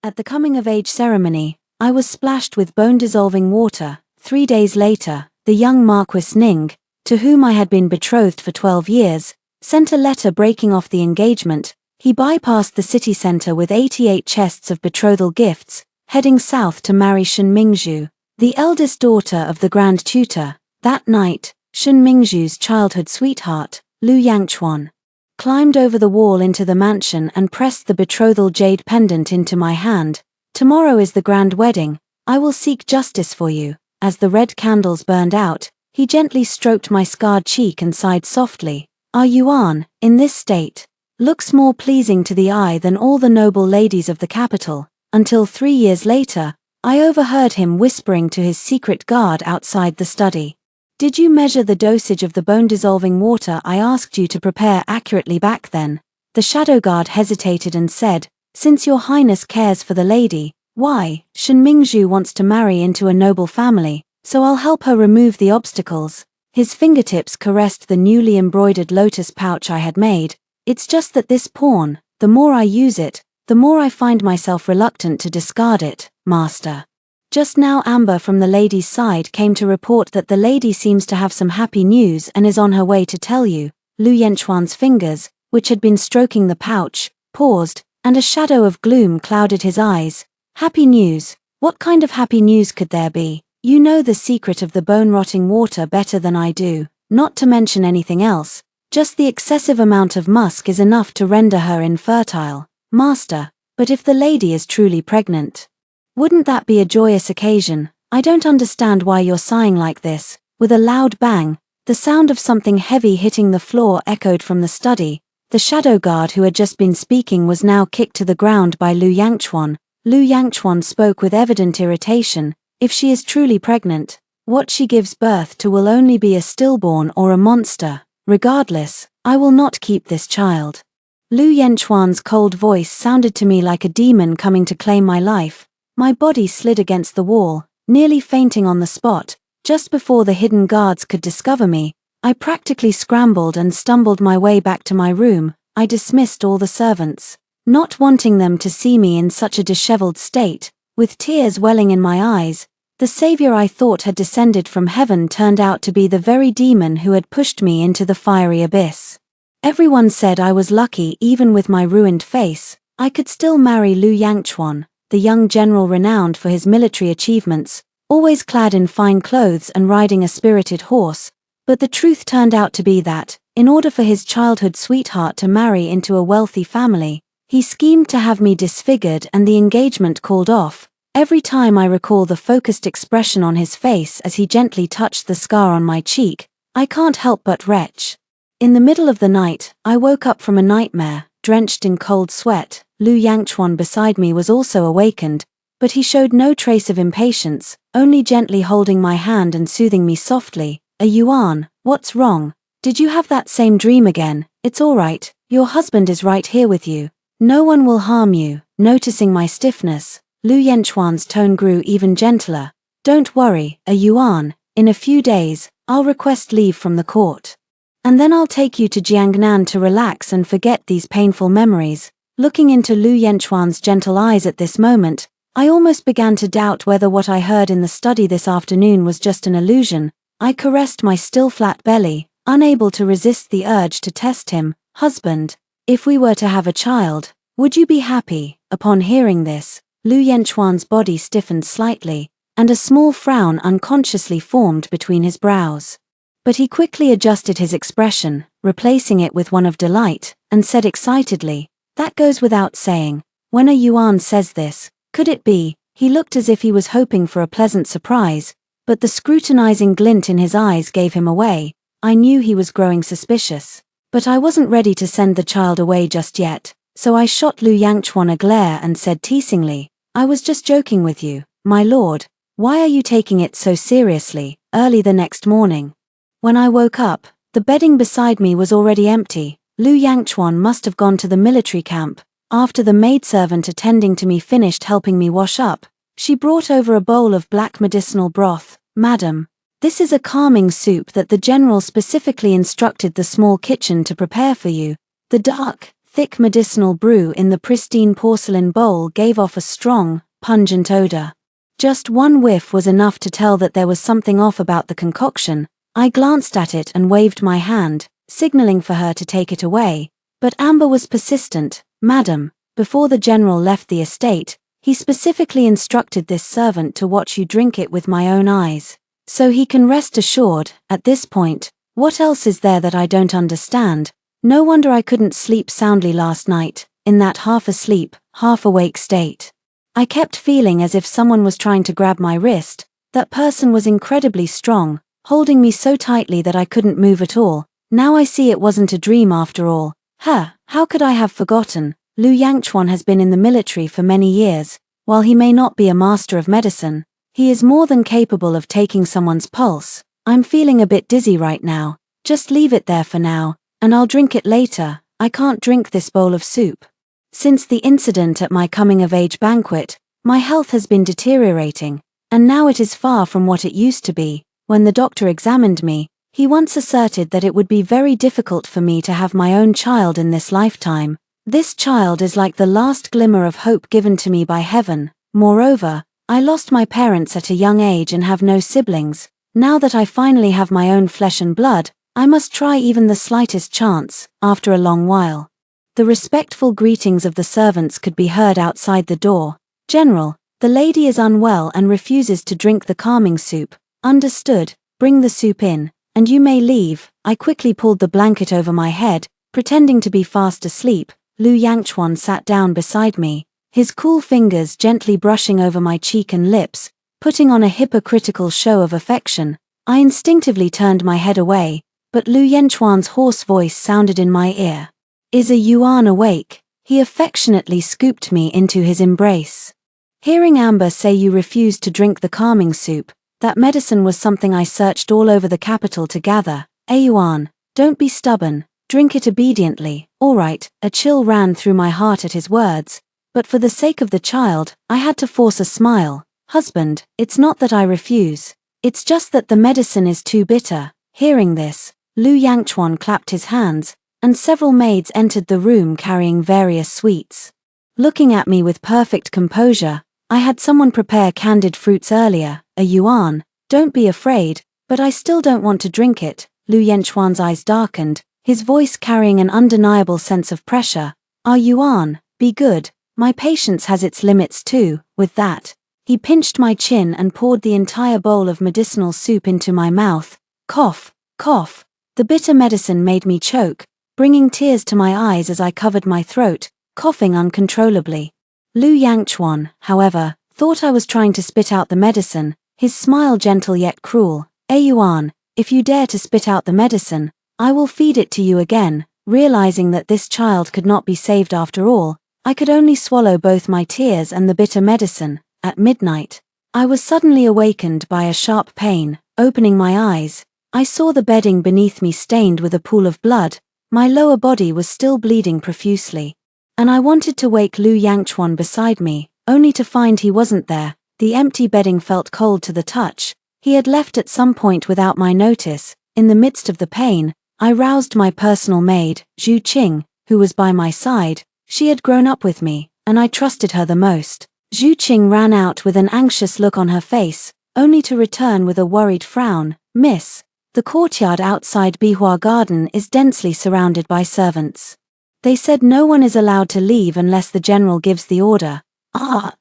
At the coming-of-age ceremony, I was splashed with bone-dissolving water. 3 days later, the young Marquis Ning, to whom I had been betrothed for 12 years, sent a letter breaking off the engagement. He bypassed the city center with 88 chests of betrothal gifts, heading south to marry Shen Mingzhu, the eldest daughter of the Grand Tutor. That night, Shen Mingzhu's childhood sweetheart, Lu Yangchuan, climbed over the wall into the mansion and pressed the betrothal jade pendant into my hand. Tomorrow is the grand wedding. I will seek justice for you. As the red candles burned out, he gently stroked my scarred cheek and sighed softly. Our Yuan, in this state, looks more pleasing to the eye than all the noble ladies of the capital. Until 3 years later, I overheard him whispering to his secret guard outside the study. Did you measure the dosage of the bone-dissolving water I asked you to prepare accurately back then? The shadow guard hesitated and said, since your highness cares for the lady, why, Shen Mingzhu wants to marry into a noble family, so I'll help her remove the obstacles. His fingertips caressed the newly embroidered lotus pouch I had made. It's just that this pawn, the more I use it, the more I find myself reluctant to discard it, master. Just now Amber from the lady's side came to report that the lady seems to have some happy news and is on her way to tell you. Lu Yanchuan's fingers, which had been stroking the pouch, paused, and a shadow of gloom clouded his eyes. Happy news? What kind of happy news could there be? You know the secret of the bone-rotting water better than I do, not to mention anything else. Just the excessive amount of musk is enough to render her infertile, master. But if the lady is truly pregnant, wouldn't that be a joyous occasion? I don't understand why you're sighing like this. With a loud bang, the sound of something heavy hitting the floor echoed from the study. The shadow guard who had just been speaking was now kicked to the ground by Lu Yangchuan. Lu Yangchuan spoke with evident irritation. If she is truly pregnant, what she gives birth to will only be a stillborn or a monster. Regardless, I will not keep this child. Lu Yangchuan's cold voice sounded to me like a demon coming to claim my life. My body slid against the wall, nearly fainting on the spot. Just before the hidden guards could discover me, I practically scrambled and stumbled my way back to my room. I dismissed all the servants, not wanting them to see me in such a disheveled state. With tears welling in my eyes, the savior I thought had descended from heaven turned out to be the very demon who had pushed me into the fiery abyss. Everyone said I was lucky. Even with my ruined face, I could still marry Lu Yangchuan, the young general renowned for his military achievements, always clad in fine clothes and riding a spirited horse. But the truth turned out to be that, in order for his childhood sweetheart to marry into a wealthy family, he schemed to have me disfigured and the engagement called off. Every time I recall the focused expression on his face as he gently touched the scar on my cheek, I can't help but retch. In the middle of the night, I woke up from a nightmare, drenched in cold sweat. Lu Yangchuan beside me was also awakened, but he showed no trace of impatience, only gently holding my hand and soothing me softly. Yuan, what's wrong? Did you have that same dream again? It's all right, your husband is right here with you. No one will harm you. Noticing my stiffness, Lu Yangchuan's tone grew even gentler. Don't worry, Yuan, in a few days, I'll request leave from the court. And then I'll take you to Jiangnan to relax and forget these painful memories. Looking into Lu Yangchuan's gentle eyes at this moment, I almost began to doubt whether what I heard in the study this afternoon was just an illusion. I caressed my still flat belly, unable to resist the urge to test him. Husband, if we were to have a child, would you be happy? Upon hearing this, Lu Yangchuan's body stiffened slightly, and a small frown unconsciously formed between his brows. But he quickly adjusted his expression, replacing it with one of delight, and said excitedly, that goes without saying. When a Yuan says this, could it be? He looked as if he was hoping for a pleasant surprise, but the scrutinizing glint in his eyes gave him away. I knew he was growing suspicious. But I wasn't ready to send the child away just yet, so I shot Lu Yangchuan a glare and said teasingly, I was just joking with you, my lord. Why are you taking it so seriously? Early the next morning, when I woke up, the bedding beside me was already empty. Lu Yangchuan must have gone to the military camp. After the maidservant attending to me finished helping me wash up, she brought over a bowl of black medicinal broth. Madam, this is a calming soup that the general specifically instructed the small kitchen to prepare for you. The dark, thick medicinal brew in the pristine porcelain bowl gave off a strong, pungent odor. Just one whiff was enough to tell that there was something off about the concoction. I glanced at it and waved my hand, signaling for her to take it away. But Amber was persistent. "Madam, before the general left the estate, he specifically instructed this servant to watch you drink it with my own eyes. So he can rest assured, at this point, what else is there that I don't understand? No wonder I couldn't sleep soundly last night, in that half-asleep, half-awake state. I kept feeling as if someone was trying to grab my wrist. That person was incredibly strong, holding me so tightly that I couldn't move at all. Now I see it wasn't a dream after all. How could I have forgotten? Lu Yangchuan has been in the military for many years. While he may not be a master of medicine, he is more than capable of taking someone's pulse. I'm feeling a bit dizzy right now. Just leave it there for now, and I'll drink it later. I can't drink this bowl of soup. Since the incident at my coming-of-age banquet, my health has been deteriorating, and now it is far from what it used to be. When the doctor examined me, he once asserted that it would be very difficult for me to have my own child in this lifetime. This child is like the last glimmer of hope given to me by heaven. Moreover, I lost my parents at a young age and have no siblings. Now that I finally have my own flesh and blood, I must try even the slightest chance, after a long while." The respectful greetings of the servants could be heard outside the door. "General, the lady is unwell and refuses to drink the calming soup." "Understood, bring the soup in, and you may leave." I quickly pulled the blanket over my head, pretending to be fast asleep. Lu Yangchuan sat down beside me, his cool fingers gently brushing over my cheek and lips, putting on a hypocritical show of affection. I instinctively turned my head away, but Lu Yangchuan's hoarse voice sounded in my ear. "Is a Yuan awake?" He affectionately scooped me into his embrace. Hearing Amber say you refused to drink the calming soup, that medicine was something I searched all over the capital to gather. "Yuan, don't be stubborn, drink it obediently." "All right." A chill ran through my heart at his words, but for the sake of the child, I had to force a smile. "Husband, it's not that I refuse. It's just that the medicine is too bitter." Hearing this, Lu Yangchuan clapped his hands, and several maids entered the room carrying various sweets. Looking at me with perfect composure, "I had someone prepare candied fruits earlier." "A Yuan, don't be afraid, but I still don't want to drink it." Lu Yangchuan's eyes darkened, his voice carrying an undeniable sense of pressure. "Our Yuan, be good. My patience has its limits too." With that, he pinched my chin and poured the entire bowl of medicinal soup into my mouth. Cough, cough. The bitter medicine made me choke, bringing tears to my eyes as I covered my throat, coughing uncontrollably. Lu Yangchuan, however, thought I was trying to spit out the medicine, his smile gentle yet cruel. "Yuan, if you dare to spit out the medicine, I will feed it to you again." Realizing that this child could not be saved after all, I could only swallow both my tears and the bitter medicine. At midnight, I was suddenly awakened by a sharp pain. Opening my eyes, I saw the bedding beneath me stained with a pool of blood. My lower body was still bleeding profusely, and I wanted to wake Lu Yangchuan beside me, only to find he wasn't there. The empty bedding felt cold to the touch. He had left at some point without my notice. In the midst of the pain, I roused my personal maid, Zhu Qing, who was by my side. She had grown up with me, and I trusted her the most. Zhu Qing ran out with an anxious look on her face, only to return with a worried frown. "Miss, the courtyard outside Bihua Garden is densely surrounded by servants. They said no one is allowed to leave unless the general gives the order."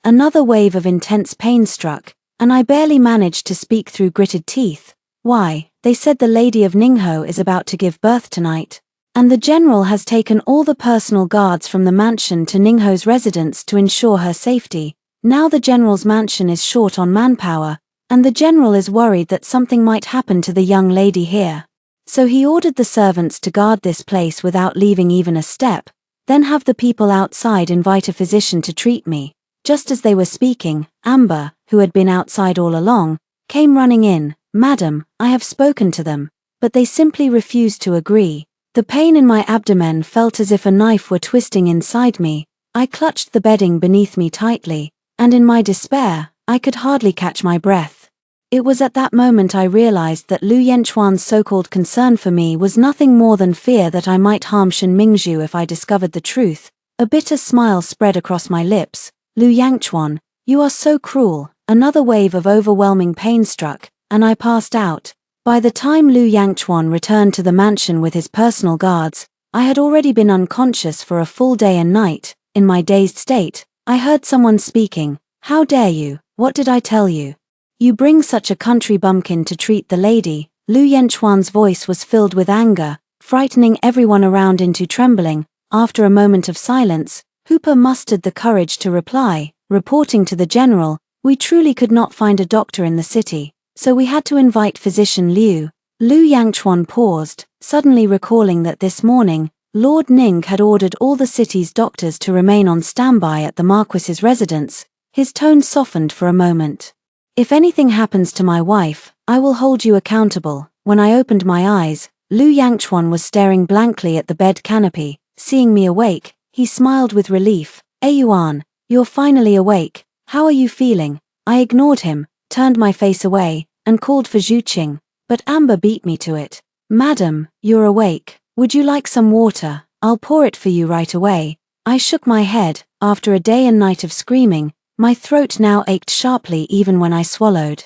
Another wave of intense pain struck, and I barely managed to speak through gritted teeth. "Why, they said the Lady of Ningho is about to give birth tonight, and the general has taken all the personal guards from the mansion to Ningho's residence to ensure her safety. Now the general's mansion is short on manpower, and the general is worried that something might happen to the young lady here. So he ordered the servants to guard this place without leaving even a step, then have the people outside invite a physician to treat me." Just as they were speaking, Amber, who had been outside all along, came running in. "Madam, I have spoken to them, but they simply refused to agree." The pain in my abdomen felt as if a knife were twisting inside me. I clutched the bedding beneath me tightly, and in my despair, I could hardly catch my breath. It was at that moment I realized that Lu Yanchuan's so-called concern for me was nothing more than fear that I might harm Shen Mingzhu if I discovered the truth. A bitter smile spread across my lips. Lu Yangchuan, you are so cruel. Another wave of overwhelming pain struck, and I passed out. By the time Lu Yangchuan returned to the mansion with his personal guards, I had already been unconscious for a full day and night. In my dazed state, I heard someone speaking. How dare you? What did I tell you? You bring such a country bumpkin to treat the lady. Lu Yanchuan's voice was filled with anger, frightening everyone around into trembling. After a moment of silence, Hooper mustered the courage to reply, reporting to the general, we truly could not find a doctor in the city, so we had to invite physician Liu. Lu Yangchuan paused, suddenly recalling that this morning, Lord Ning had ordered all the city's doctors to remain on standby at the Marquis's residence. His tone softened for a moment. If anything happens to my wife, I will hold you accountable. When I opened my eyes, Lu Yangchuan was staring blankly at the bed canopy. Seeing me awake, he smiled with relief. Yuan, you're finally awake. How are you feeling? I ignored him, turned my face away, and called for Zhu Qing, but Amber beat me to it. Madam, you're awake. Would you like some water? I'll pour it for you right away. I shook my head. After a day and night of screaming, my throat now ached sharply even when I swallowed.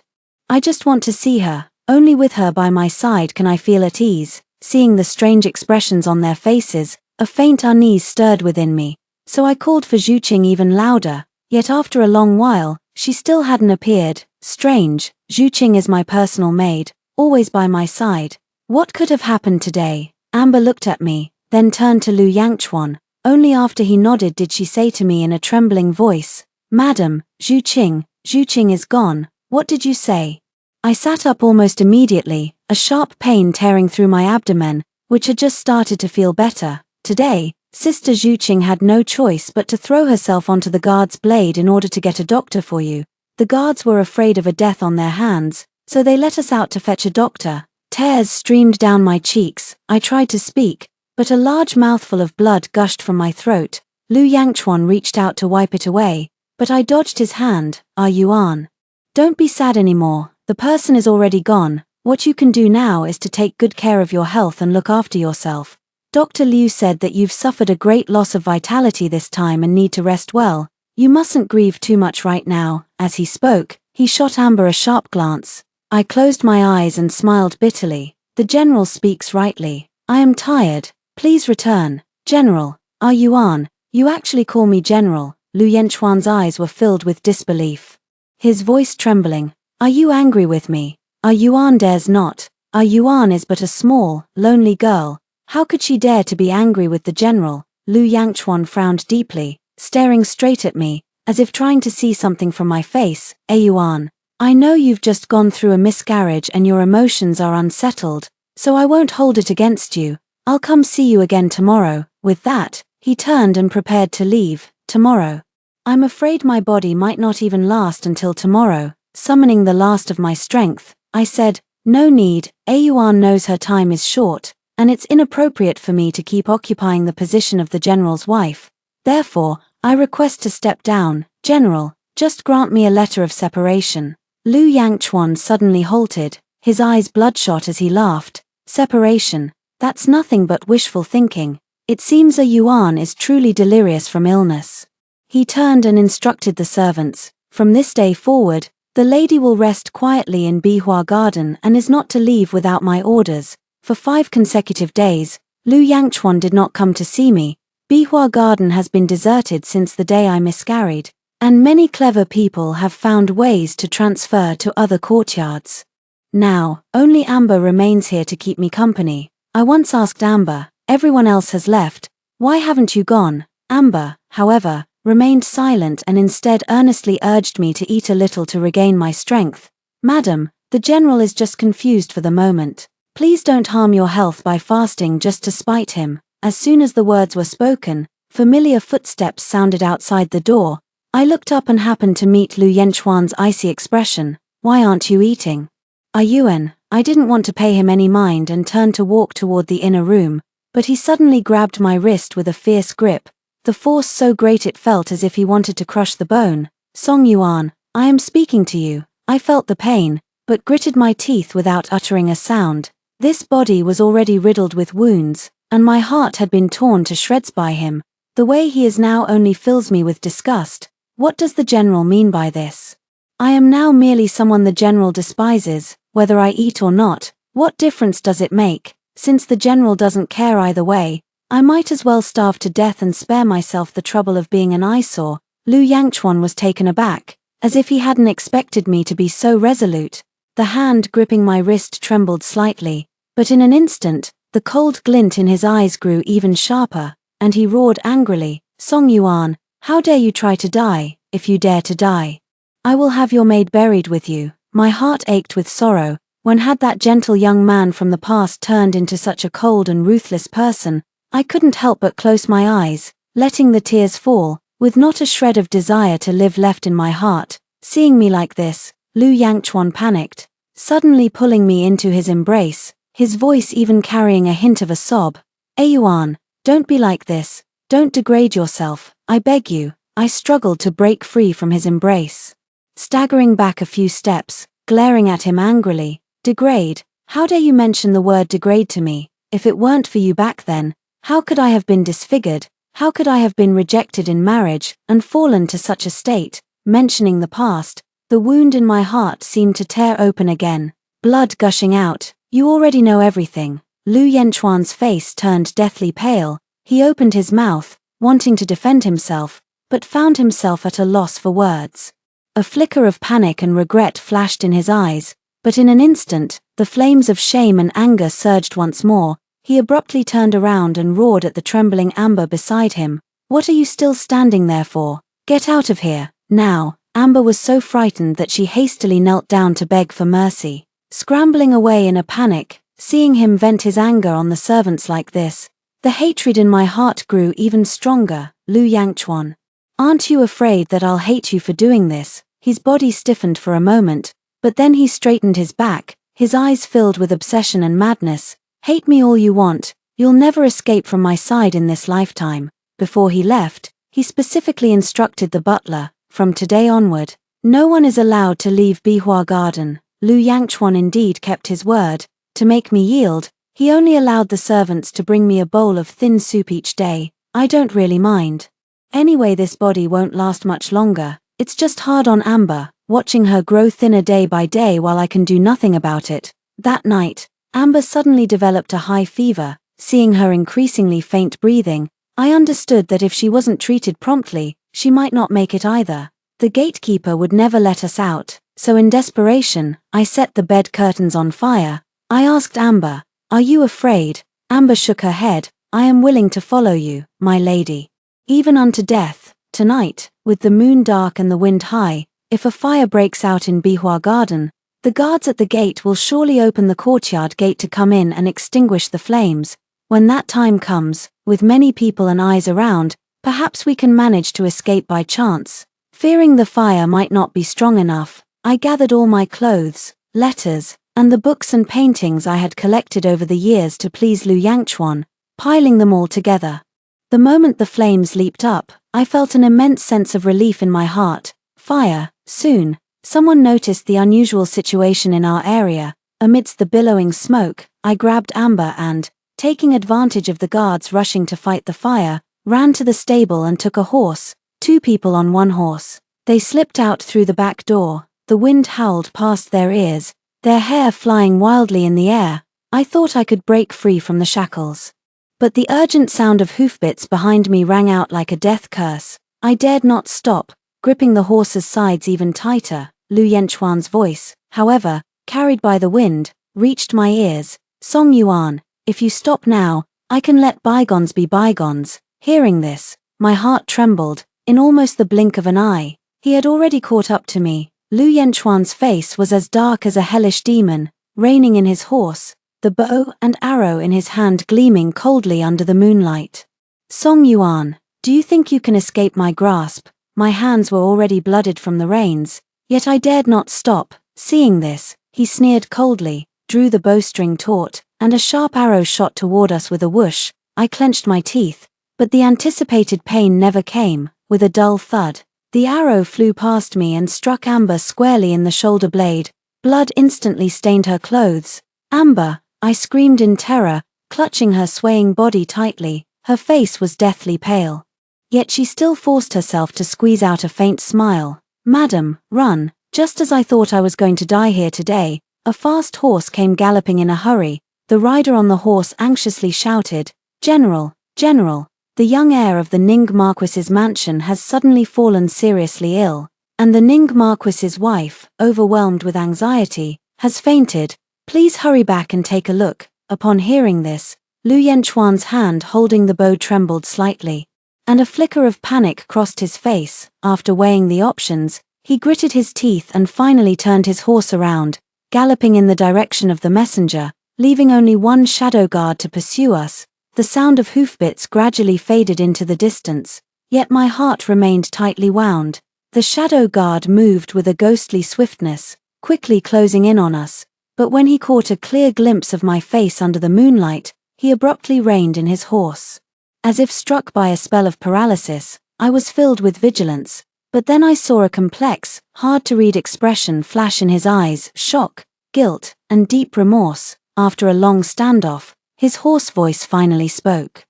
I just want to see her. Only with her by my side can I feel at ease. Seeing the strange expressions on their faces, a faint unease stirred within me, so I called for Zhu Qing even louder, yet after a long while, she still hadn't appeared. Strange, Zhu Qing is my personal maid, always by my side. What could have happened today? Amber looked at me, then turned to Lu Yangchuan. Only after he nodded did she say to me in a trembling voice, Madam, Zhu Qing is gone. What did you say? I sat up almost immediately, a sharp pain tearing through my abdomen, which had just started to feel better. Today, Sister Zhu Qing had no choice but to throw herself onto the guard's blade in order to get a doctor for you. The guards were afraid of a death on their hands, so they let us out to fetch a doctor. Tears streamed down my cheeks. I tried to speak, but a large mouthful of blood gushed from my throat. Lu Yangchuan reached out to wipe it away, but I dodged his hand. Yuan, don't be sad anymore. The person is already gone. What you can do now is to take good care of your health and look after yourself. Dr. Liu said that you've suffered a great loss of vitality this time and need to rest well. You mustn't grieve too much right now. As he spoke, he shot Amber a sharp glance. I closed my eyes and smiled bitterly. The general speaks rightly. I am tired. Please return. General, Yuan, you actually call me general. Lu Yanchuan's eyes were filled with disbelief. His voice trembling. Are you angry with me? Yuan dares not. Yuan is but a small, lonely girl. How could she dare to be angry with the general? Lu Yangchuan frowned deeply, staring straight at me, as if trying to see something from my face. Yuan, I know you've just gone through a miscarriage and your emotions are unsettled, so I won't hold it against you. I'll come see you again tomorrow. With that, he turned and prepared to leave. Tomorrow. I'm afraid my body might not even last until tomorrow. Summoning the last of my strength, I said, no need. Yuan knows her time is short, and it's inappropriate for me to keep occupying the position of the general's wife. Therefore, I request to step down. General, just grant me a letter of separation. Lu Yangchuan suddenly halted, his eyes bloodshot as he laughed. Separation? That's nothing but wishful thinking. It seems Yuan is truly delirious from illness. He turned and instructed the servants. From this day forward, the lady will rest quietly in Bihua Garden and is not to leave without my orders. For 5 consecutive days, Lu Yangchuan did not come to see me. Bihua Garden has been deserted since the day I miscarried, and many clever people have found ways to transfer to other courtyards. Now, only Amber remains here to keep me company. I once asked Amber, everyone else has left, why haven't you gone? Amber, however, remained silent and instead earnestly urged me to eat a little to regain my strength. Madam, the general is just confused for the moment. Please don't harm your health by fasting just to spite him. As soon as the words were spoken, familiar footsteps sounded outside the door. I looked up and happened to meet Lu Yanchuan's icy expression. Why aren't you eating? Yuan, I didn't want to pay him any mind and turned to walk toward the inner room, but he suddenly grabbed my wrist with a fierce grip, the force so great it felt as if he wanted to crush the bone. Song Yuan, I am speaking to you. I felt the pain, but gritted my teeth without uttering a sound. This body was already riddled with wounds, and my heart had been torn to shreds by him. The way he is now only fills me with disgust. What does the general mean by this? I am now merely someone the general despises, whether I eat or not. What difference does it make? Since the general doesn't care either way, I might as well starve to death and spare myself the trouble of being an eyesore. Lu Yangchuan was taken aback, as if he hadn't expected me to be so resolute. The hand gripping my wrist trembled slightly, but in an instant, the cold glint in his eyes grew even sharper, and he roared angrily, "Song Yuan, how dare you try to die? If you dare to die, I will have your maid buried with you." My heart ached with sorrow. When had that gentle young man from the past turned into such a cold and ruthless person? I couldn't help but close my eyes, letting the tears fall, with not a shred of desire to live left in my heart. Seeing me like this, Lu Yangchuan panicked, suddenly pulling me into his embrace, his voice even carrying a hint of a sob. "Yuan, don't be like this, don't degrade yourself, I beg you." I struggled to break free from his embrace, staggering back a few steps, glaring at him angrily. "Degrade? How dare you mention the word degrade to me? If it weren't for you back then, how could I have been disfigured? How could I have been rejected in marriage, and fallen to such a state?" Mentioning the past, the wound in my heart seemed to tear open again, blood gushing out. "You already know everything." Lu Yangchuan's face turned deathly pale. He opened his mouth, wanting to defend himself, but found himself at a loss for words. A flicker of panic and regret flashed in his eyes, but in an instant, the flames of shame and anger surged once more. He abruptly turned around and roared at the trembling Amber beside him. "What are you still standing there for? Get out of here, now." Amber was so frightened that she hastily knelt down to beg for mercy, scrambling away in a panic. Seeing him vent his anger on the servants like this, the hatred in my heart grew even stronger. "Lu Yangchuan, aren't you afraid that I'll hate you for doing this?" His body stiffened for a moment, but then he straightened his back, his eyes filled with obsession and madness. "Hate me all you want, you'll never escape from my side in this lifetime." Before he left, he specifically instructed the butler, "From today onward, no one is allowed to leave Bihua Garden." Lu Yangchuan indeed kept his word. To make me yield, he only allowed the servants to bring me a bowl of thin soup each day. I don't really mind. Anyway, this body won't last much longer. It's just hard on Amber, watching her grow thinner day by day while I can do nothing about it. That night, Amber suddenly developed a high fever. Seeing her increasingly faint breathing, I understood that if she wasn't treated promptly, she might not make it either. The gatekeeper would never let us out, so in desperation, I set the bed curtains on fire. I asked Amber, "Are you afraid?" Amber shook her head. "I am willing to follow you, my lady. Even unto death." Tonight, with the moon dark and the wind high, if a fire breaks out in Bihua Garden, the guards at the gate will surely open the courtyard gate to come in and extinguish the flames. When that time comes, with many people and eyes around, perhaps we can manage to escape by chance. Fearing the fire might not be strong enough, I gathered all my clothes, letters, and the books and paintings I had collected over the years to please Lu Yangchuan, piling them all together. The moment the flames leaped up, I felt an immense sense of relief in my heart. Fire, soon. Someone noticed the unusual situation in our area. Amidst the billowing smoke, I grabbed Amber and, taking advantage of the guards rushing to fight the fire, ran to the stable and took a horse. 2 people on 1 horse. They slipped out through the back door. The wind howled past their ears, their hair flying wildly in the air. I thought I could break free from the shackles. But the urgent sound of hoofbeats behind me rang out like a death curse. I dared not stop, gripping the horse's sides even tighter. Lu Yangchuan's voice, however, carried by the wind, reached my ears. "Song Yuan, if you stop now, I can let bygones be bygones." Hearing this, my heart trembled. In almost the blink of an eye, he had already caught up to me. Lu Yangchuan's face was as dark as a hellish demon, reining in his horse, the bow and arrow in his hand gleaming coldly under the moonlight. "Song Yuan, do you think you can escape my grasp?" My hands were already blooded from the reins, yet I dared not stop. Seeing this, he sneered coldly, drew the bowstring taut, and a sharp arrow shot toward us with a whoosh. I clenched my teeth, but the anticipated pain never came. With a dull thud, the arrow flew past me and struck Amber squarely in the shoulder blade. Blood instantly stained her clothes. "Amber!" I screamed in terror, clutching her swaying body tightly. Her face was deathly pale. Yet she still forced herself to squeeze out a faint smile. "Madam, run!" Just as I thought I was going to die here today, a fast horse came galloping in a hurry. The rider on the horse anxiously shouted, "General, General, the young heir of the Ning Marquis's mansion has suddenly fallen seriously ill, and the Ning Marquis's wife, overwhelmed with anxiety, has fainted. Please hurry back and take a look." Upon hearing this, Lu Yanchuan's hand holding the bow trembled slightly, and a flicker of panic crossed his face. After weighing the options, he gritted his teeth and finally turned his horse around, galloping in the direction of the messenger, leaving only one shadow guard to pursue us. The sound of hoofbeats gradually faded into the distance, yet my heart remained tightly wound. The shadow guard moved with a ghostly swiftness, quickly closing in on us, but when he caught a clear glimpse of my face under the moonlight, he abruptly reined in his horse. As if struck by a spell of paralysis, I was filled with vigilance, but then I saw a complex, hard-to-read expression flash in his eyes: shock, guilt, and deep remorse. After a long standoff, his hoarse voice finally spoke.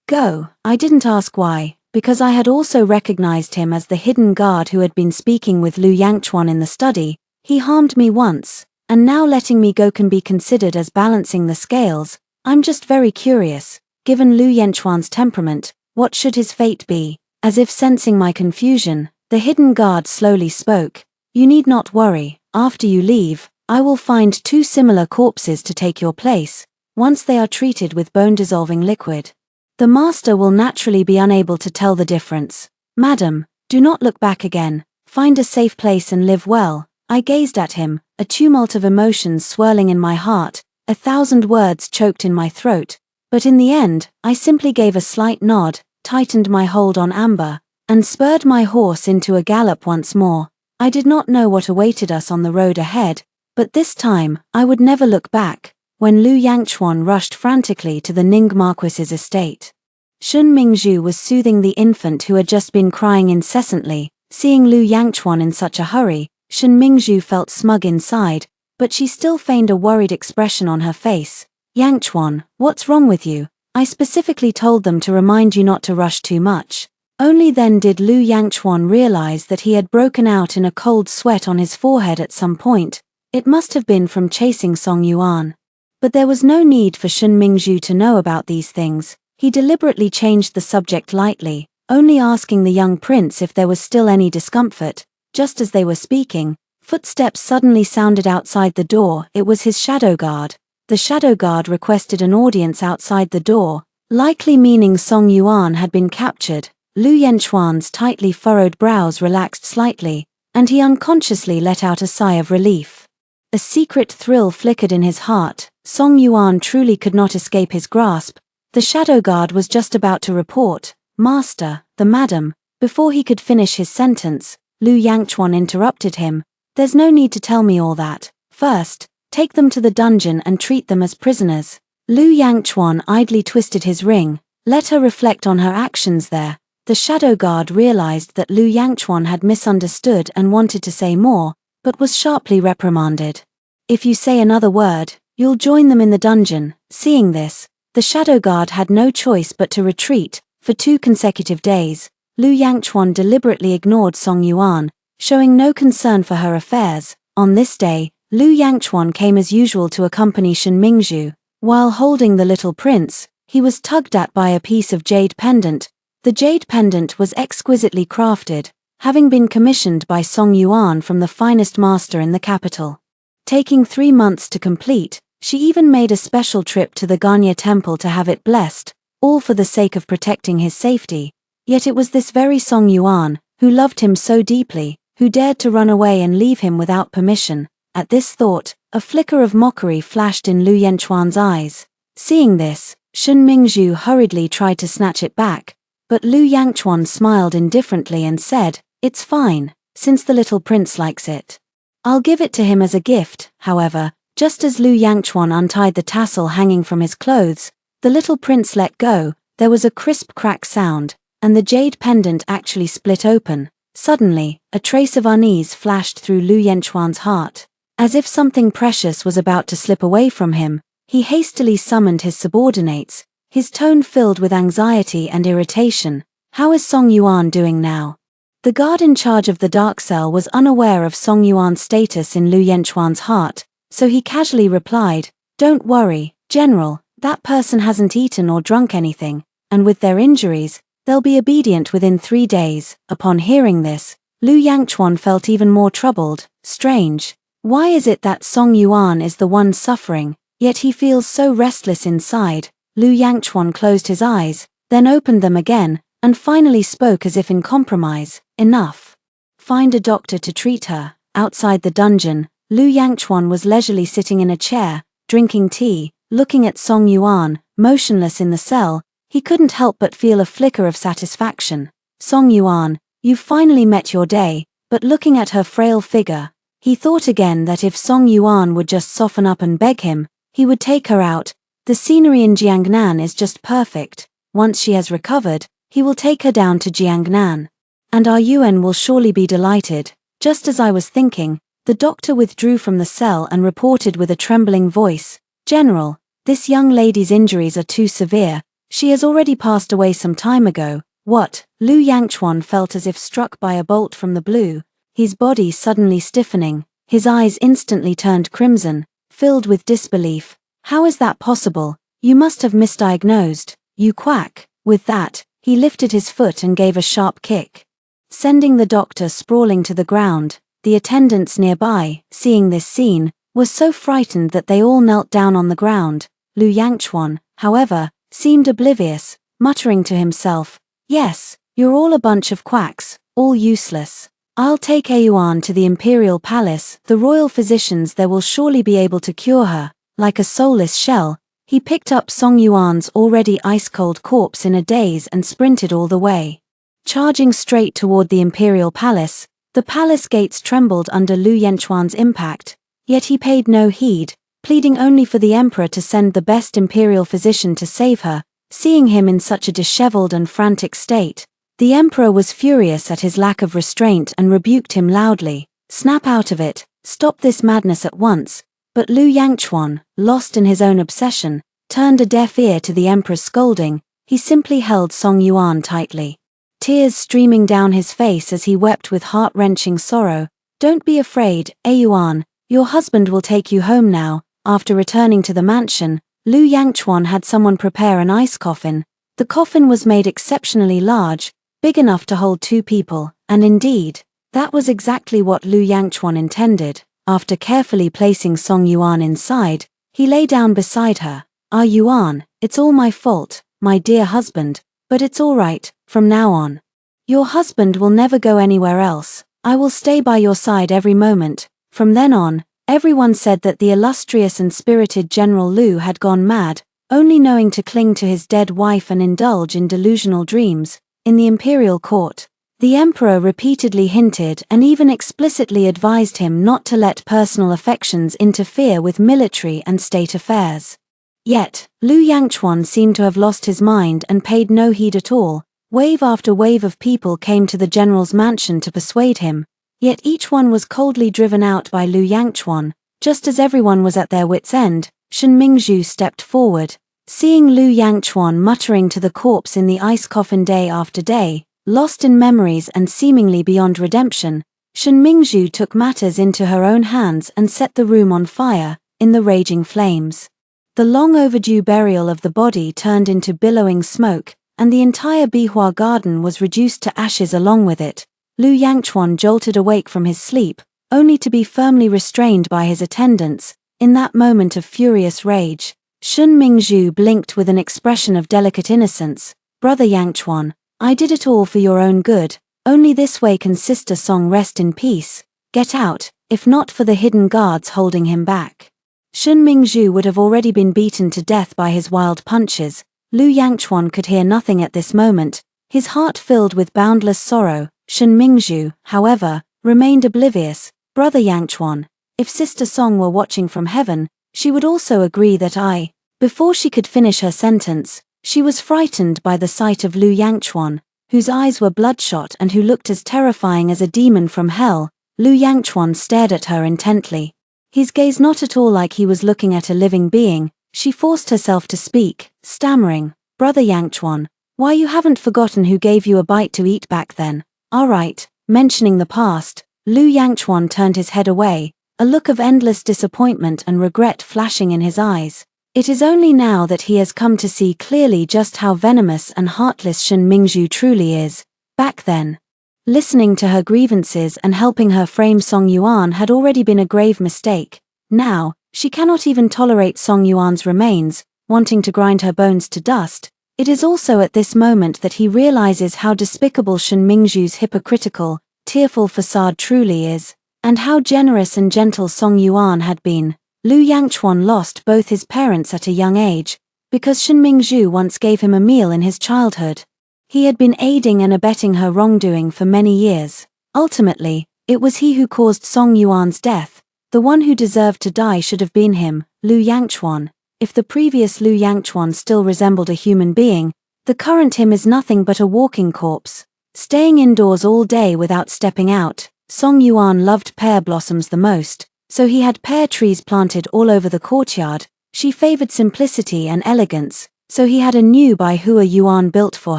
"Go." I didn't ask why, because I had also recognized him as the hidden guard who had been speaking with Lu Yangchuan in the study. He harmed me once, and now letting me go can be considered as balancing the scales. I'm just very curious, given Lu Yanchuan's temperament, what should his fate be? As if sensing my confusion, the hidden guard slowly spoke. "You need not worry. After you leave, I will find 2 similar corpses to take your place. Once they are treated with bone-dissolving liquid, the master will naturally be unable to tell the difference. Madam, do not look back again. Find a safe place and live well." I gazed at him, a tumult of emotions swirling in my heart, 1,000 words choked in my throat, but in the end, I simply gave a slight nod, tightened my hold on Amber, and spurred my horse into a gallop once more. I did not know what awaited us on the road ahead, but this time, I would never look back. When Lu Yangchuan rushed frantically to the Ning Marquis's estate, Shun Mingzhu was soothing the infant who had just been crying incessantly. Seeing Lu Yangchuan in such a hurry, Shun Mingzhu felt smug inside, but she still feigned a worried expression on her face. "Yangchuan, what's wrong with you? I specifically told them to remind you not to rush too much." Only then did Lu Yangchuan realize that he had broken out in a cold sweat on his forehead at some point. It must have been from chasing Song Yuan. But there was no need for Shun Mingzhu to know about these things. He deliberately changed the subject lightly, only asking the young prince if there was still any discomfort. Just as they were speaking, footsteps suddenly sounded outside the door. It was his shadow guard. The shadow guard requested an audience outside the door, likely meaning Song Yuan had been captured. Lu Yanchuan's tightly furrowed brows relaxed slightly, and he unconsciously let out a sigh of relief. A secret thrill flickered in his heart. Song Yuan truly could not escape his grasp. The shadow guard was just about to report, "Master, the madam." Before he could finish his sentence, Lu Yangchuan interrupted him. "There's no need to tell me all that. First, take them to the dungeon and treat them as prisoners." Lu Yangchuan idly twisted his ring. Let her reflect on her actions there. The shadow guard realized that Lu Yangchuan had misunderstood and wanted to say more, but was sharply reprimanded. "If you say another word, you'll join them in the dungeon." Seeing this, the shadow guard had no choice but to retreat. For 2 consecutive days, Lu Yangchuan deliberately ignored Song Yuan, showing no concern for her affairs. On this day, Lu Yangchuan came as usual to accompany Shun Mingzhu. While holding the little prince, he was tugged at by a piece of jade pendant. The jade pendant was exquisitely crafted, having been commissioned by Song Yuan from the finest master in the capital. Taking 3 months to complete, she even made a special trip to the Ganya temple to have it blessed, all for the sake of protecting his safety. Yet it was this very Song Yuan, who loved him so deeply, who dared to run away and leave him without permission. At this thought, a flicker of mockery flashed in Lu Yanchuan's eyes. Seeing this, Shun Mingzhu hurriedly tried to snatch it back, but Lu Yangchuan smiled indifferently and said, "It's fine, since the little prince likes it. I'll give it to him as a gift." However, just as Lu Yangchuan untied the tassel hanging from his clothes, the little prince let go. There was a crisp crack sound, and the jade pendant actually split open. Suddenly, a trace of unease flashed through Lu Yanchuan's heart. As if something precious was about to slip away from him, he hastily summoned his subordinates, his tone filled with anxiety and irritation. "How is Song Yuan doing now?" The guard in charge of the dark cell was unaware of Song Yuan's status in Lu Yanchuan's heart, so he casually replied, "Don't worry, General, that person hasn't eaten or drunk anything, and with their injuries, they'll be obedient within 3 days." Upon hearing this, Lu Yangchuan felt even more troubled. Strange. Why is it that Song Yuan is the one suffering, yet he feels so restless inside? Lu Yangchuan closed his eyes, then opened them again, and finally spoke as if in compromise. "Enough. Find a doctor to treat her." Outside the dungeon, Lu Yangchuan was leisurely sitting in a chair, drinking tea, looking at Song Yuan, motionless in the cell. He couldn't help but feel a flicker of satisfaction. "Song Yuan, you've finally met your day," but looking at her frail figure, he thought again that if Song Yuan would just soften up and beg him, he would take her out. The scenery in Jiangnan is just perfect. Once she has recovered, he will take her down to Jiangnan. And our Yuan will surely be delighted. Just as I was thinking, the doctor withdrew from the cell and reported with a trembling voice, "General, this young lady's injuries are too severe. She has already passed away some time ago." "What?" Lu Yangchuan felt as if struck by a bolt from the blue, his body suddenly stiffening, his eyes instantly turned crimson, filled with disbelief. "How is that possible? You must have misdiagnosed. You quack." With that, he lifted his foot and gave a sharp kick, sending the doctor sprawling to the ground. The attendants nearby, seeing this scene, were so frightened that they all knelt down on the ground. Lu Yangchuan, however, seemed oblivious, muttering to himself, "Yes, you're all a bunch of quacks, all useless. I'll take Yuan to the imperial palace. The royal physicians there will surely be able to cure her." Like a soulless shell, he picked up Song Yuan's already ice-cold corpse in a daze and sprinted all the way. Charging straight toward the imperial palace, the palace gates trembled under Lu Yanchuan's impact, yet he paid no heed, pleading only for the emperor to send the best imperial physician to save her. Seeing him in such a disheveled and frantic state, the emperor was furious at his lack of restraint and rebuked him loudly. "Snap out of it, stop this madness at once." But Lu Yangchuan, lost in his own obsession, turned a deaf ear to the emperor's scolding. He simply held Song Yuan tightly, tears streaming down his face as he wept with heart-wrenching sorrow. "Don't be afraid, Yuan, your husband will take you home now." After returning to the mansion, Lu Yangchuan had someone prepare an ice coffin. The coffin was made exceptionally large, big enough to hold 2 people, and indeed, that was exactly what Lu Yangchuan intended. After carefully placing Song Yuan inside, he lay down beside her. "Ah Yuan, it's all my fault, my dear husband, but it's all right, from now on. Your husband will never go anywhere else. I will stay by your side every moment." From then on, everyone said that the illustrious and spirited General Lu had gone mad, only knowing to cling to his dead wife and indulge in delusional dreams. In the imperial court, the emperor repeatedly hinted and even explicitly advised him not to let personal affections interfere with military and state affairs. Yet, Lu Yangchuan seemed to have lost his mind and paid no heed at all. Wave after wave of people came to the general's mansion to persuade him, yet each one was coldly driven out by Lu Yangchuan. Just as everyone was at their wits' end, Shen Mingzhu stepped forward. Seeing Lu Yangchuan muttering to the corpse in the ice coffin day after day, lost in memories and seemingly beyond redemption, Shen Mingzhu took matters into her own hands and set the room on fire, in the raging flames. The long overdue burial of the body turned into billowing smoke, and the entire Bihua garden was reduced to ashes along with it. Lu Yangchuan jolted awake from his sleep, only to be firmly restrained by his attendants. In that moment of furious rage, Shen Mingzhu blinked with an expression of delicate innocence. "Brother Yangchuan, I did it all for your own good. Only this way can Sister Song rest in peace. Get out, if not for the hidden guards holding him back." Shen Mingzhu would have already been beaten to death by his wild punches. Lu Yangchuan could hear nothing at this moment, his heart filled with boundless sorrow. Shen Mingzhu, however, remained oblivious. "Brother Yangchuan, if Sister Song were watching from heaven, she would also agree that I..." Before she could finish her sentence, she was frightened by the sight of Lu Yangchuan, whose eyes were bloodshot and who looked as terrifying as a demon from hell. Lu Yangchuan stared at her intently. His gaze not at all like he was looking at a living being. She forced herself to speak, stammering, "Brother Yangchuan, why you haven't forgotten who gave you a bite to eat back then? Alright." Mentioning the past, Lu Yangchuan turned his head away, a look of endless disappointment and regret flashing in his eyes. It is only now that he has come to see clearly just how venomous and heartless Shen Mingzhu truly is. Back then, listening to her grievances and helping her frame Song Yuan had already been a grave mistake. Now, she cannot even tolerate Song Yuan's remains, wanting to grind her bones to dust. It is also at this moment that he realizes how despicable Shen Mingzhu's hypocritical, tearful facade truly is, and how generous and gentle Song Yuan had been. Lu Yangchuan lost both his parents at a young age, because Shen Mingzhu once gave him a meal in his childhood. He had been aiding and abetting her wrongdoing for many years. Ultimately, it was he who caused Song Yuan's death. The one who deserved to die should have been him, Lu Yangchuan. If the previous Lu Yangchuan still resembled a human being, the current him is nothing but a walking corpse. Staying indoors all day without stepping out, Song Yuan loved pear blossoms the most, so he had pear trees planted all over the courtyard. She favored simplicity and elegance, so he had a new Bai Hua Yuan built for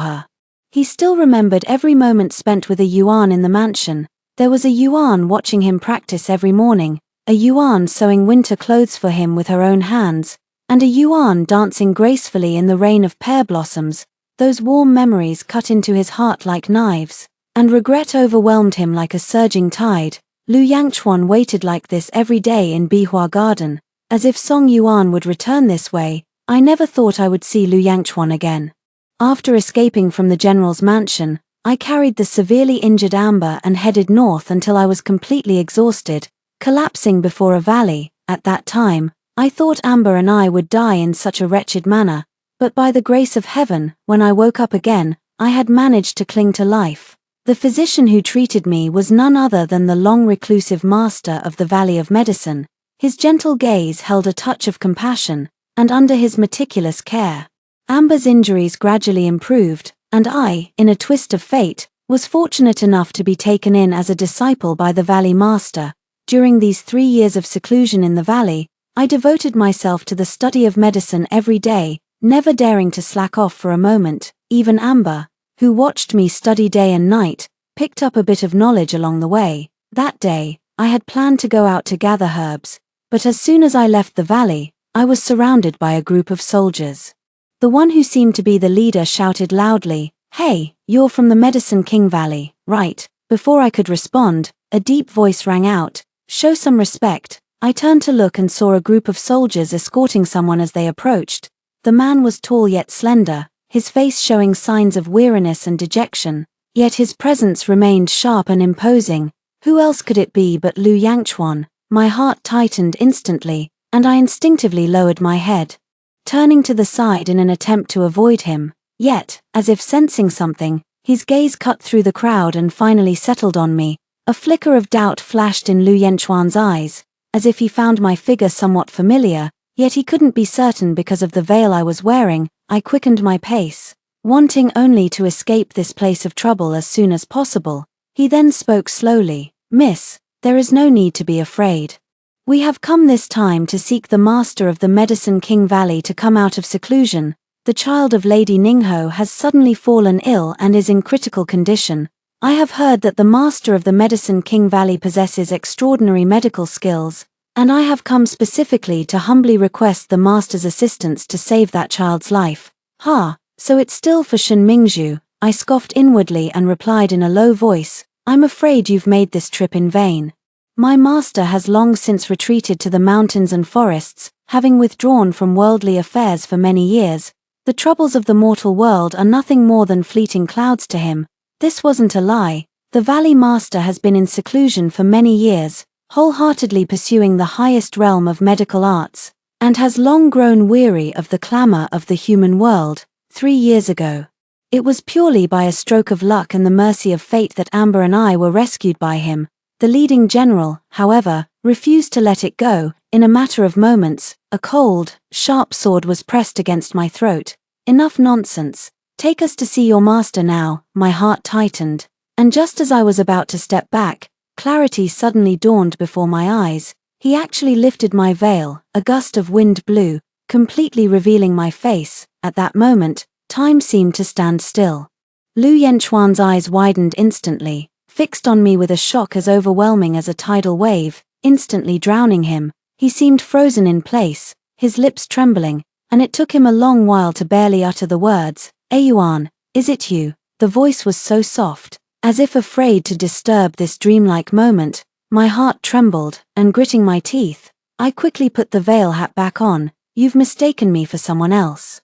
her. He still remembered every moment spent with a Yuan in the mansion. There was a Yuan watching him practice every morning, a Yuan sewing winter clothes for him with her own hands, and a Yuan dancing gracefully in the rain of pear blossoms. Those warm memories cut into his heart like knives, and regret overwhelmed him like a surging tide. Lu Yangchuan waited like this every day in Bihua Garden, as if Song Yuan would return this way. I never thought I would see Lu Yangchuan again. After escaping from the general's mansion, I carried the severely injured Amber and headed north until I was completely exhausted, collapsing before a valley. At that time, I thought Amber and I would die in such a wretched manner, but by the grace of heaven, when I woke up again, I had managed to cling to life. The physician who treated me was none other than the long reclusive master of the Valley of Medicine. His gentle gaze held a touch of compassion, and under his meticulous care, Amber's injuries gradually improved, and I, in a twist of fate, was fortunate enough to be taken in as a disciple by the Valley Master. During these 3 years of seclusion in the valley, I devoted myself to the study of medicine every day, never daring to slack off for a moment. Even Amber, who watched me study day and night, picked up a bit of knowledge along the way. That day, I had planned to go out to gather herbs, but as soon as I left the valley, I was surrounded by a group of soldiers. The one who seemed to be the leader shouted loudly, "Hey, you're from the Medicine King Valley, right?" Before I could respond, a deep voice rang out, "Show some respect." I turned to look and saw a group of soldiers escorting someone as they approached. The man was tall yet slender, his face showing signs of weariness and dejection, yet his presence remained sharp and imposing. Who else could it be but Lu Yangchuan? My heart tightened instantly, and I instinctively lowered my head, turning to the side in an attempt to avoid him. Yet, as if sensing something, his gaze cut through the crowd and finally settled on me. A flicker of doubt flashed in Lu Yangchuan's eyes, as if he found my figure somewhat familiar, yet he couldn't be certain because of the veil I was wearing. I quickened my pace, wanting only to escape this place of trouble as soon as possible. He then spoke slowly, "Miss, there is no need to be afraid. We have come this time to seek the master of the Medicine King Valley to come out of seclusion. The child of Lady Ningho has suddenly fallen ill and is in critical condition. I have heard that the master of the Medicine King Valley possesses extraordinary medical skills, and I have come specifically to humbly request the master's assistance to save that child's life." "Ha, so it's still for Shen Mingzhu," I scoffed inwardly and replied in a low voice, "I'm afraid you've made this trip in vain. My master has long since retreated to the mountains and forests, having withdrawn from worldly affairs for many years. The troubles of the mortal world are nothing more than fleeting clouds to him." This wasn't a lie. The Valley Master has been in seclusion for many years, wholeheartedly pursuing the highest realm of medical arts, and has long grown weary of the clamor of the human world. 3 years ago, it was purely by a stroke of luck and the mercy of fate that Amber and I were rescued by him. The leading general, however, refused to let it go. In a matter of moments, a cold, sharp sword was pressed against my throat. "Enough nonsense. Take us to see your master now." My heart tightened, and just as I was about to step back, clarity suddenly dawned before my eyes. He actually lifted my veil, a gust of wind blew, completely revealing my face. At that moment, time seemed to stand still. Lu Yanchuan's eyes widened instantly, fixed on me with a shock as overwhelming as a tidal wave, instantly drowning him. He seemed frozen in place, his lips trembling, and it took him a long while to barely utter the words, "Yuan, is it you?" The voice was so soft, as if afraid to disturb this dreamlike moment. My heart trembled, and gritting my teeth, I quickly put the veil hat back on. "You've mistaken me for someone else."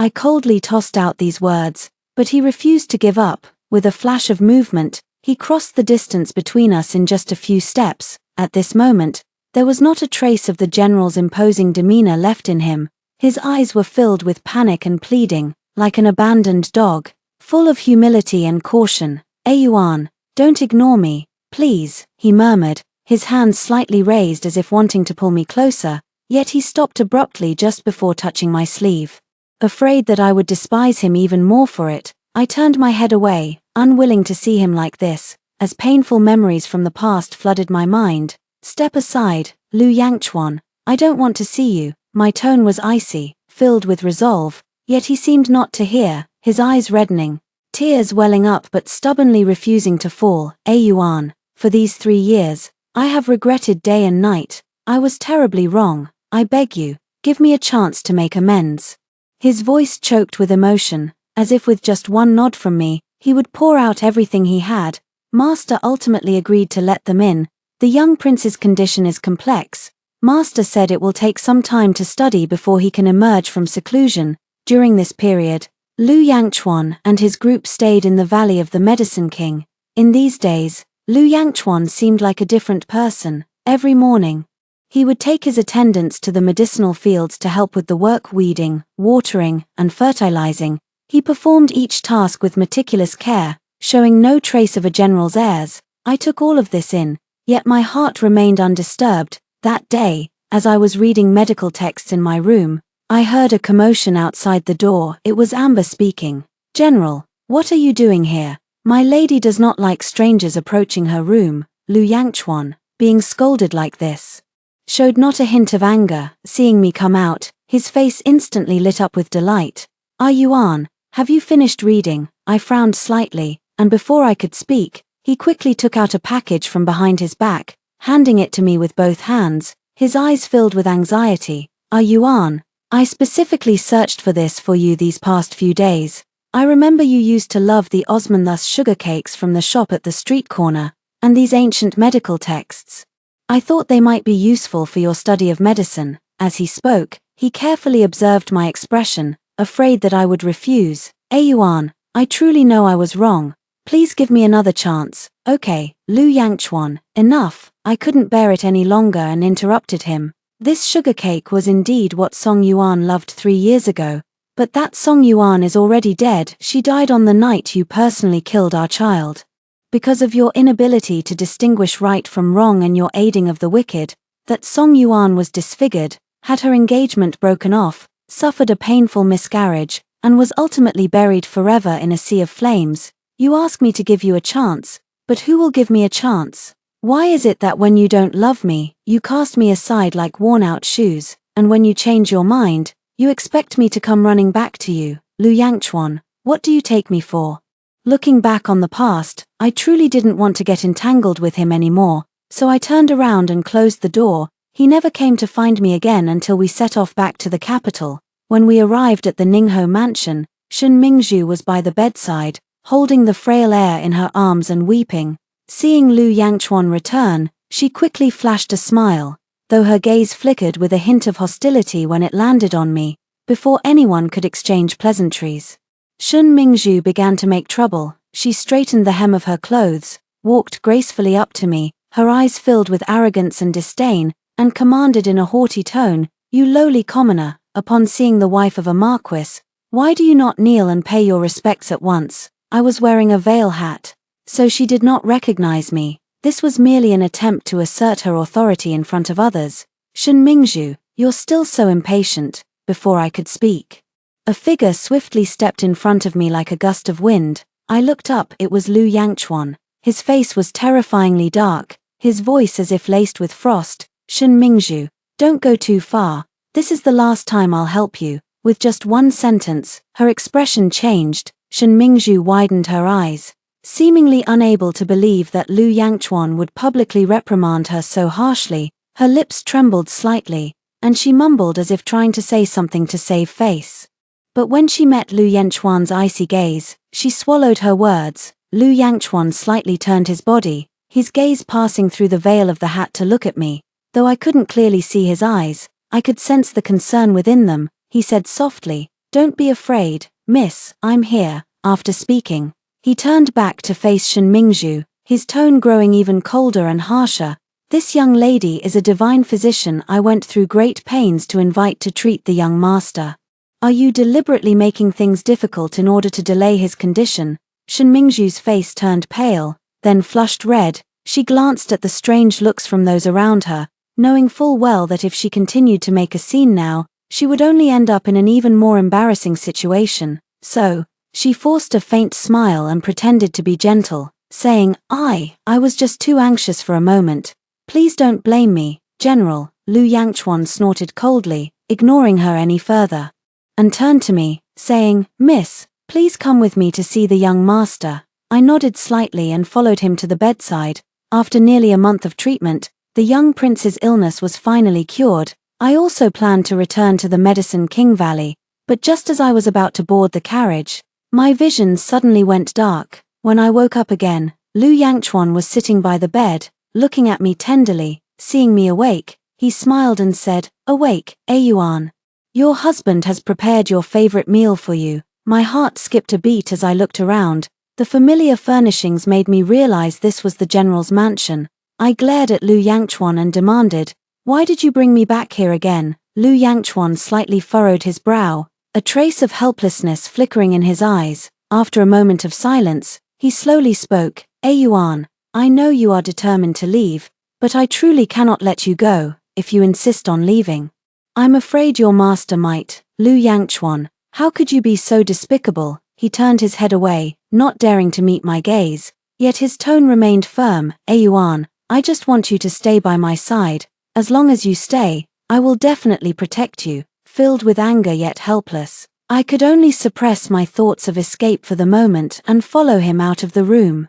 I coldly tossed out these words, but he refused to give up. With a flash of movement, he crossed the distance between us in just a few steps. At this moment, there was not a trace of the general's imposing demeanor left in him. His eyes were filled with panic and pleading, like an abandoned dog, full of humility and caution. "Yuan, don't ignore me, please," he murmured, his hands slightly raised as if wanting to pull me closer, yet he stopped abruptly just before touching my sleeve. Afraid that I would despise him even more for it, I turned my head away, unwilling to see him like this, as painful memories from the past flooded my mind. "Step aside, Lu Yangchuan, I don't want to see you." My tone was icy, filled with resolve, yet he seemed not to hear, his eyes reddening, tears welling up but stubbornly refusing to fall. "Yuan, for these 3 years, I have regretted day and night. I was terribly wrong. I beg you, give me a chance to make amends." His voice choked with emotion, as if with just one nod from me, he would pour out everything he had. Master ultimately agreed to let them in. "The young prince's condition is complex. Master said it will take some time to study before he can emerge from seclusion." During this period, Lu Yangchuan and his group stayed in the Valley of the Medicine King. In these days, Lu Yangchuan seemed like a different person. Every morning, he would take his attendants to the medicinal fields to help with the work: weeding, watering, and fertilizing. He performed each task with meticulous care, showing no trace of a general's airs. I took all of this in, yet my heart remained undisturbed. That day, as I was reading medical texts in my room, I heard a commotion outside the door. It was Amber speaking. "General, what are you doing here? My lady does not like strangers approaching her room." Lu Yangchuan, being scolded like this, showed not a hint of anger. Seeing me come out, his face instantly lit up with delight. "Yuan, have you finished reading?" I frowned slightly, and before I could speak, he quickly took out a package from behind his back, handing it to me with both hands, his eyes filled with anxiety. "Yuan, I specifically searched for this for you these past few days. I remember you used to love the Osmanthus sugar cakes from the shop at the street corner, and these ancient medical texts. I thought they might be useful for your study of medicine." As he spoke, he carefully observed my expression, afraid that I would refuse. "Yuan, I truly know I was wrong. Please give me another chance." "Okay, Lu Yangchuan, enough." I couldn't bear it any longer and interrupted him. "This sugar cake was indeed what Song Yuan loved 3 years ago. But that Song Yuan is already dead. She died on the night you personally killed our child. Because of your inability to distinguish right from wrong and your aiding of the wicked, that Song Yuan was disfigured, had her engagement broken off, suffered a painful miscarriage, and was ultimately buried forever in a sea of flames. You ask me to give you a chance, but who will give me a chance? Why is it that when you don't love me, you cast me aside like worn-out shoes, and when you change your mind, you expect me to come running back to you? Lu Yangchuan, what do you take me for?" Looking back on the past, I truly didn't want to get entangled with him anymore, so I turned around and closed the door. He never came to find me again until we set off back to the capital. When we arrived at the Ningho mansion, Shen Mingzhu was by the bedside, holding the frail heir in her arms and weeping. Seeing Lu Yangchuan return, she quickly flashed a smile, though her gaze flickered with a hint of hostility when it landed on me, before anyone could exchange pleasantries. Shen Mingzhu began to make trouble. She straightened the hem of her clothes, walked gracefully up to me, her eyes filled with arrogance and disdain, and commanded in a haughty tone, "You lowly commoner, upon seeing the wife of a marquis, why do you not kneel and pay your respects at once?" I was wearing a veil hat, so she did not recognize me. This was merely an attempt to assert her authority in front of others. "Shen Mingzhu, you're still so impatient." Before I could speak, a figure swiftly stepped in front of me like a gust of wind. I looked up. It was Lu Yangchuan. His face was terrifyingly dark, his voice as if laced with frost. Shen Mingzhu, don't go too far. This is the last time I'll help you." With just one sentence, her expression changed. Shen Mingzhu widened her eyes, seemingly unable to believe that Lu Yangchuan would publicly reprimand her so harshly. Her lips trembled slightly, and she mumbled as if trying to say something to save face. But when she met Lu Yangchuan's icy gaze, she swallowed her words. Lu Yangchuan slightly turned his body, his gaze passing through the veil of the hat to look at me. Though I couldn't clearly see his eyes, I could sense the concern within them. He said softly, "Don't be afraid, miss, I'm here." After speaking, he turned back to face Shen Mingzhu, his tone growing even colder and harsher. "This young lady is a divine physician I went through great pains to invite to treat the young master. Are you deliberately making things difficult in order to delay his condition?" Shen Mingzhu's face turned pale, then flushed red. She glanced at the strange looks from those around her, knowing full well that if she continued to make a scene now, she would only end up in an even more embarrassing situation. So, she forced a faint smile and pretended to be gentle, saying, I was just too anxious for a moment. Please don't blame me, General." Lu Yangchuan snorted coldly, ignoring her any further, and turned to me, saying, "Miss, please come with me to see the young master." I nodded slightly and followed him to the bedside. After nearly a month of treatment, the young prince's illness was finally cured. I also planned to return to the Medicine King Valley, but just as I was about to board the carriage, my vision suddenly went dark. When I woke up again, Lu Yangchuan was sitting by the bed, looking at me tenderly. Seeing me awake, he smiled and said, "Awake, Yuan. Your husband has prepared your favorite meal for you." My heart skipped a beat as I looked around. The familiar furnishings made me realize this was the general's mansion. I glared at Lu Yangchuan and demanded, "Why did you bring me back here again?" Lu Yangchuan slightly furrowed his brow, a trace of helplessness flickering in his eyes. After a moment of silence, he slowly spoke, "Yuan, I know you are determined to leave, but I truly cannot let you go, if you insist on leaving. I'm afraid your master might." Lu Yangchuan, how could you be so despicable? He turned his head away, not daring to meet my gaze, yet his tone remained firm. "Yuan, I just want you to stay by my side. As long as you stay, I will definitely protect you." Filled with anger yet helpless, I could only suppress my thoughts of escape for the moment and follow him out of the room.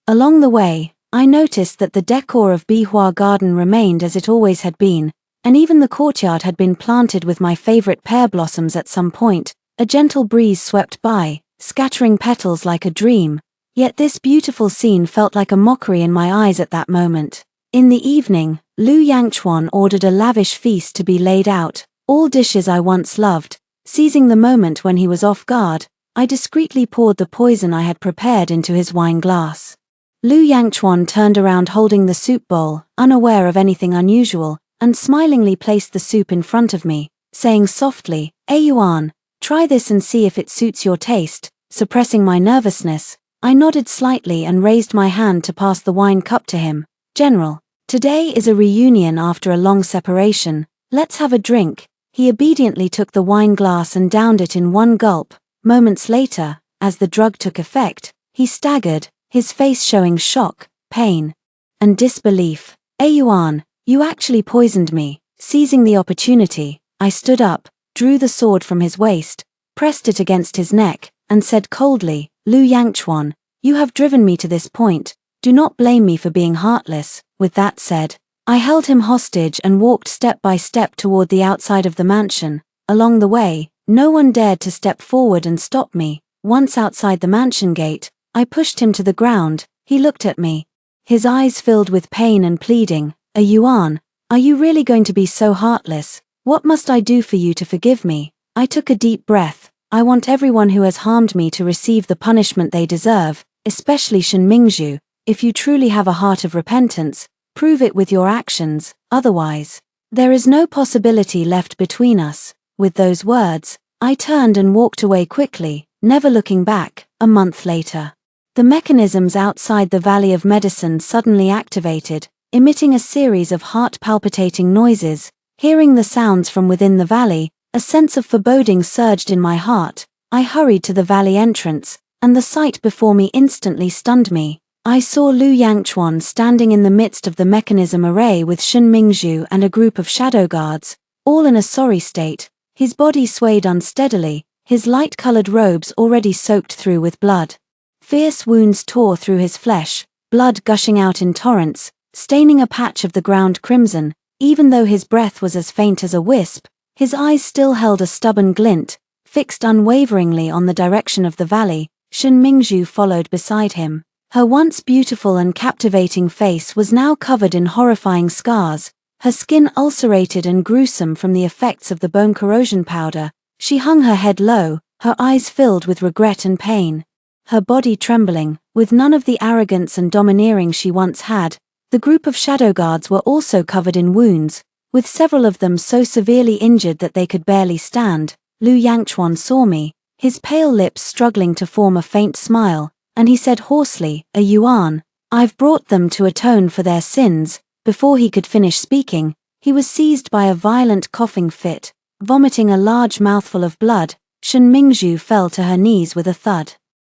Along the way, I noticed that the decor of Bihua Garden remained as it always had been, and even the courtyard had been planted with my favorite pear blossoms. At some point, a gentle breeze swept by, scattering petals like a dream, yet this beautiful scene felt like a mockery in my eyes at that moment. In the evening, Lu Yangchuan ordered a lavish feast to be laid out, all dishes I once loved. Seizing the moment when he was off guard, I discreetly poured the poison I had prepared into his wine glass. Lu Yangchuan turned around holding the soup bowl, unaware of anything unusual, and smilingly placed the soup in front of me, saying softly, "Yuan, try this and see if it suits your taste." Suppressing my nervousness, I nodded slightly and raised my hand to pass the wine cup to him. "General, today is a reunion after a long separation. Let's have a drink." He obediently took the wine glass and downed it in one gulp. Moments later, as the drug took effect, he staggered, his face showing shock, pain, and disbelief. "Yuan, you actually poisoned me." Seizing the opportunity, I stood up, drew the sword from his waist, pressed it against his neck, and said coldly, "Lu Yangchuan, you have driven me to this point. Do not blame me for being heartless." With that said, I held him hostage and walked step by step toward the outside of the mansion. Along the way, no one dared to step forward and stop me. Once outside the mansion gate, I pushed him to the ground. He looked at me, his eyes filled with pain and pleading. "Yuan, are you really going to be so heartless? What must I do for you to forgive me?" I took a deep breath. I want everyone who has harmed me to receive the punishment they deserve, especially Shen Mingzhu. If you truly have a heart of repentance, prove it with your actions, otherwise, there is no possibility left between us. With those words, I turned and walked away quickly, never looking back. A month later, the mechanisms outside the Valley of Medicine suddenly activated, emitting a series of heart-palpitating noises. Hearing the sounds from within the valley, a sense of foreboding surged in my heart. I hurried to the valley entrance, and the sight before me instantly stunned me. I saw Lu Yangchuan standing in the midst of the mechanism array with Shen Mingzhu and a group of shadow guards, all in a sorry state. His body swayed unsteadily, his light-colored robes already soaked through with blood. Fierce wounds tore through his flesh, blood gushing out in torrents, staining a patch of the ground crimson. Even though his breath was as faint as a wisp, his eyes still held a stubborn glint, fixed unwaveringly on the direction of the valley. Shen Mingzhu followed beside him. Her once beautiful and captivating face was now covered in horrifying scars, her skin ulcerated and gruesome from the effects of the bone corrosion powder. She hung her head low, her eyes filled with regret and pain. Her body trembling, with none of the arrogance and domineering she once had. The group of shadow guards were also covered in wounds, with several of them so severely injured that they could barely stand. Lu Yangchuan saw me, his pale lips struggling to form a faint smile, and he said hoarsely, "A Yuan, I've brought them to atone for their sins." Before he could finish speaking, he was seized by a violent coughing fit. Vomiting a large mouthful of blood, Shen Mingzhu fell to her knees with a thud.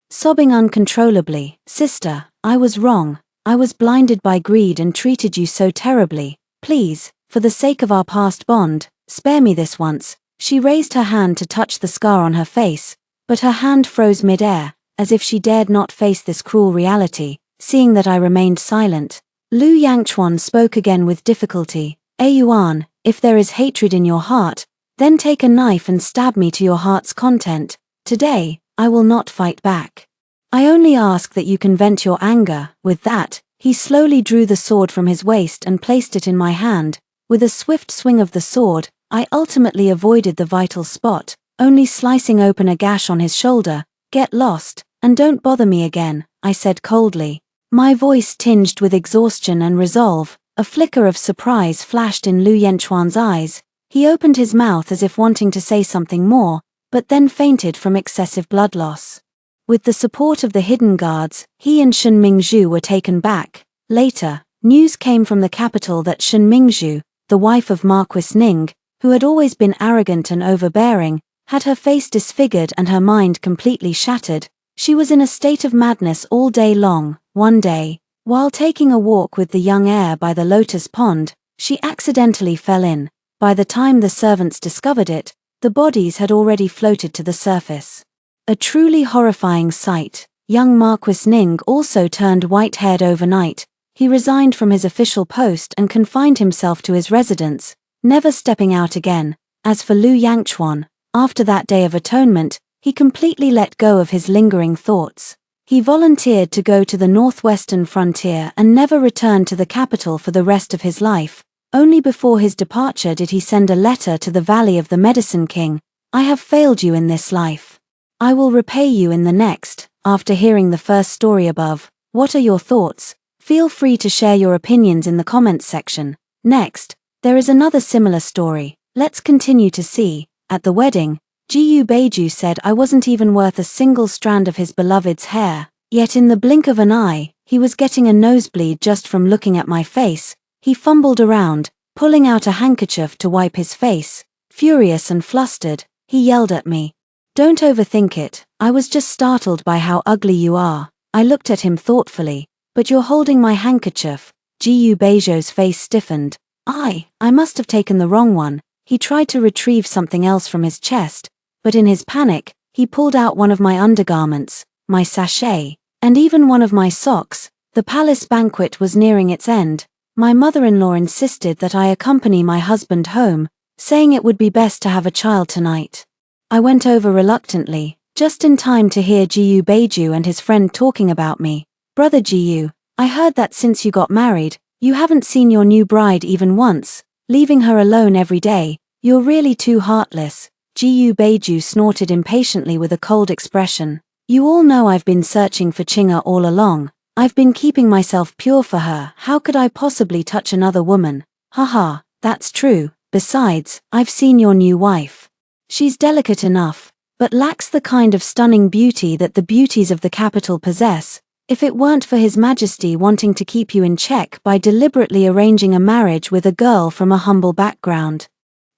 Sobbing uncontrollably, "Sister, I was wrong. I was blinded by greed and treated you so terribly. Please, for the sake of our past bond, spare me this once." She raised her hand to touch the scar on her face, but her hand froze mid-air, as if she dared not face this cruel reality. Seeing that I remained silent, Lu Yangchuan spoke again with difficulty. "A Yuan, if there is hatred in your heart, then take a knife and stab me to your heart's content. Today, I will not fight back. I only ask that you can vent your anger." With that, he slowly drew the sword from his waist and placed it in my hand. With a swift swing of the sword, I ultimately avoided the vital spot, only slicing open a gash on his shoulder. "Get lost, and don't bother me again," I said coldly. My voice tinged with exhaustion and resolve. A flicker of surprise flashed in Lu Yangchuan's eyes. He opened his mouth as if wanting to say something more, but then fainted from excessive blood loss. With the support of the hidden guards, he and Shen Mingzhu were taken back. Later, news came from the capital that Shen Mingzhu, the wife of Marquis Ning, who had always been arrogant and overbearing, had her face disfigured and her mind completely shattered. She was in a state of madness all day long. One day, while taking a walk with the young heir by the lotus pond, she accidentally fell in. By the time the servants discovered it, the bodies had already floated to the surface. A truly horrifying sight. Young Marquis Ning also turned white-haired overnight. He resigned from his official post and confined himself to his residence, never stepping out again. As for Lu Yangchuan, after that day of atonement, he completely let go of his lingering thoughts. He volunteered to go to the northwestern frontier and never returned to the capital for the rest of his life. Only before his departure did he send a letter to the Valley of the Medicine King. "I have failed you in this life. I will repay you in the next." After hearing the first story above, what are your thoughts? Feel free to share your opinions in the comments section. Next, there is another similar story. Let's continue to see. At the wedding, Jiyu Beiju said I wasn't even worth a single strand of his beloved's hair, yet in the blink of an eye, he was getting a nosebleed just from looking at my face. He fumbled around, pulling out a handkerchief to wipe his face. Furious and flustered, he yelled at me, "Don't overthink it, I was just startled by how ugly you are." I looked at him thoughtfully. "But you're holding my handkerchief." Jiyu Beiju's face stiffened. I must have taken the wrong one." He tried to retrieve something else from his chest, but in his panic, he pulled out one of my undergarments, my sachet, and even one of my socks. The palace banquet was nearing its end. My mother-in-law insisted that I accompany my husband home, saying it would be best to have a child tonight. I went over reluctantly, just in time to hear Jiyu Beiju and his friend talking about me. "Brother Jiyu, I heard that since you got married, you haven't seen your new bride even once, leaving her alone every day. You're really too heartless." Jiyu Beiju snorted impatiently with a cold expression. "You all know I've been searching for Chinga all along. I've been keeping myself pure for her. How could I possibly touch another woman? Haha, that's true. Besides, I've seen your new wife. She's delicate enough, but lacks the kind of stunning beauty that the beauties of the capital possess. If it weren't for His Majesty wanting to keep you in check by deliberately arranging a marriage with a girl from a humble background,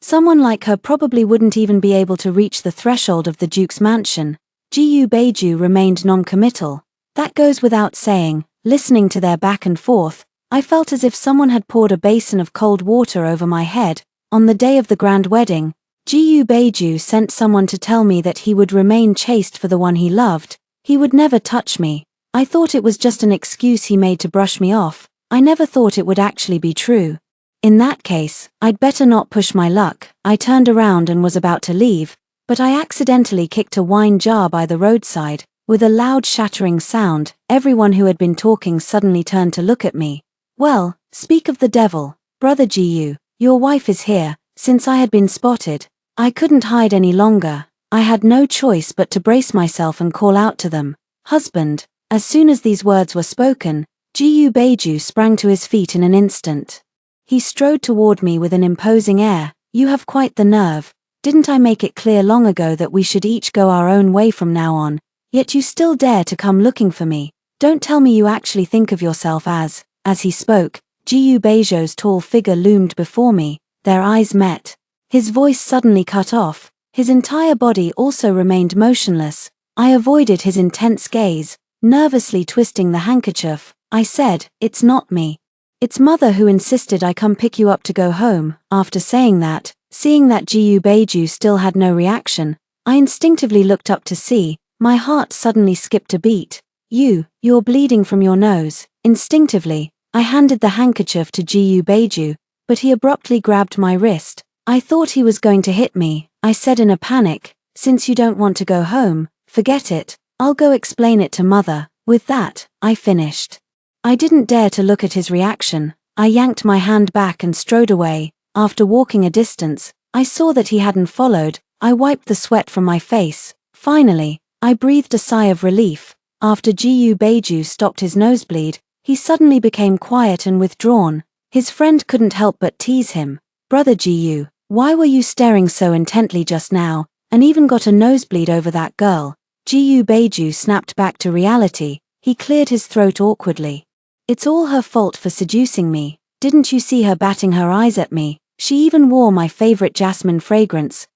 someone like her probably wouldn't even be able to reach the threshold of the Duke's mansion." Jiyu Beiju remained non-committal. "That goes without saying," listening to their back and forth. I felt as if someone had poured a basin of cold water over my head. On the day of the grand wedding, Jiyu Beiju sent someone to tell me that he would remain chaste for the one he loved. He would never touch me. I thought it was just an excuse he made to brush me off. I never thought it would actually be true. In that case, I'd better not push my luck. I turned around and was about to leave, but I accidentally kicked a wine jar by the roadside. With a loud shattering sound, everyone who had been talking suddenly turned to look at me. Well, speak of the devil, Brother Jiyu, your wife is here. Since I had been spotted, I couldn't hide any longer. I had no choice but to brace myself and call out to them, "Husband." As soon as these words were spoken, Jiyu Beiju sprang to his feet in an instant. He strode toward me with an imposing air. "You have quite the nerve. Didn't I make it clear long ago that we should each go our own way from now on? Yet you still dare to come looking for me. Don't tell me you actually think of yourself as..." As he spoke, Jiyu Beiju's tall figure loomed before me. Their eyes met. His voice suddenly cut off. His entire body also remained motionless. I avoided his intense gaze, nervously twisting the handkerchief. I said, "It's not me. It's Mother who insisted I come pick you up to go home." After saying that, seeing that Jiyu Beiju still had no reaction, I instinctively looked up to see. My heart suddenly skipped a beat. You're bleeding from your nose." Instinctively, I handed the handkerchief to Jiyu Beiju, but he abruptly grabbed my wrist. I thought he was going to hit me. I said in a panic, "Since you don't want to go home, forget it. I'll go explain it to Mother." With that, I finished. I didn't dare to look at his reaction. I yanked my hand back and strode away. After walking a distance, I saw that he hadn't followed. I wiped the sweat from my face. Finally, I breathed a sigh of relief. After Jiyu Beiju stopped his nosebleed, he suddenly became quiet and withdrawn. His friend couldn't help but tease him. "Brother Jiyu, why were you staring so intently just now, and even got a nosebleed over that girl?" Jiyu Beiju snapped back to reality. He cleared his throat awkwardly. "It's all her fault for seducing me. Didn't you see her batting her eyes at me? She even wore my favorite jasmine fragrance.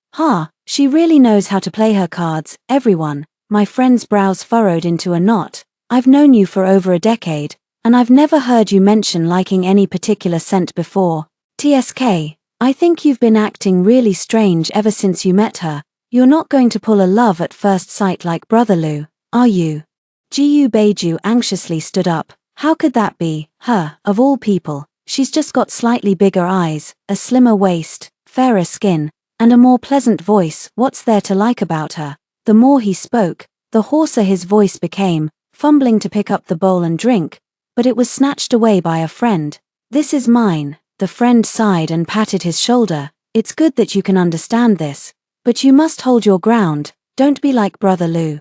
She really knows how to play her cards." Everyone, my friend's brows furrowed into a knot. "I've known you for over a decade, and I've never heard you mention liking any particular scent before. TSK, I think you've been acting really strange ever since you met her. You're not going to pull a love at first sight like Brother Lu, are you?" Jiyu Beiju anxiously stood up. "How could that be? Her, of all people. She's just got slightly bigger eyes, a slimmer waist, fairer skin, and a more pleasant voice. What's there to like about her?" The more he spoke, the hoarser his voice became, fumbling to pick up the bowl and drink, but it was snatched away by a friend. "This is mine." The friend sighed and patted his shoulder. "It's good that you can understand this, but you must hold your ground. Don't be like Brother Lu,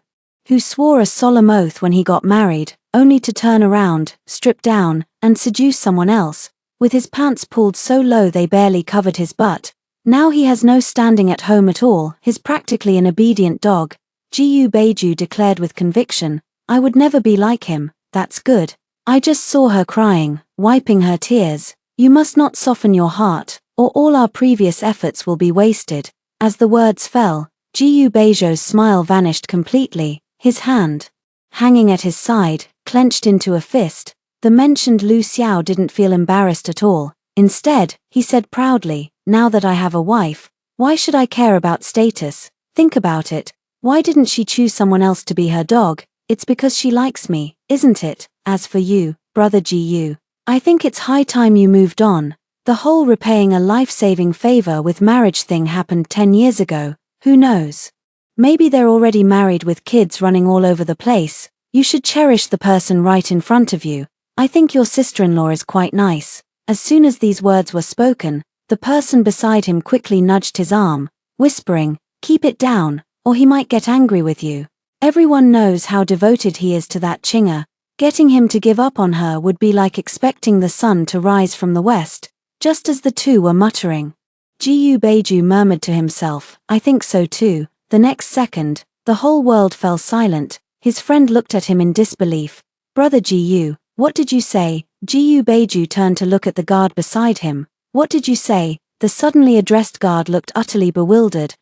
who swore a solemn oath when he got married, only to turn around, strip down, and seduce someone else, with his pants pulled so low they barely covered his butt. Now he has no standing at home at all. He's practically an obedient dog." Jiyu Beiju declared with conviction. "I would never be like him." "That's good. I just saw her crying, wiping her tears. You must not soften your heart, or all our previous efforts will be wasted." As the words fell, Jiyu Beiju's smile vanished completely. His hand, hanging at his side, clenched into a fist. The mentioned Lu Xiao didn't feel embarrassed at all. Instead, he said proudly, "Now that I have a wife, why should I care about status? Think about it. Why didn't she choose someone else to be her dog? It's because she likes me, isn't it? As for you, Brother Jiyu, I think it's high time you moved on. The whole repaying a life-saving favor with marriage thing happened 10 years ago. Who knows? Maybe they're already married with kids running all over the place. You should cherish the person right in front of you. I think your sister-in-law is quite nice." As soon as these words were spoken, the person beside him quickly nudged his arm, whispering, "Keep it down, or he might get angry with you. Everyone knows how devoted he is to that Chinga. Getting him to give up on her would be like expecting the sun to rise from the west." Just as the two were muttering, Jiyu Beiju murmured to himself, "I think so too." The next second, the whole world fell silent. His friend looked at him in disbelief. "Brother Jiyu, what did you say?" Jiyu Beiju turned to look at the guard beside him. "What did you say?" The suddenly addressed guard looked utterly bewildered.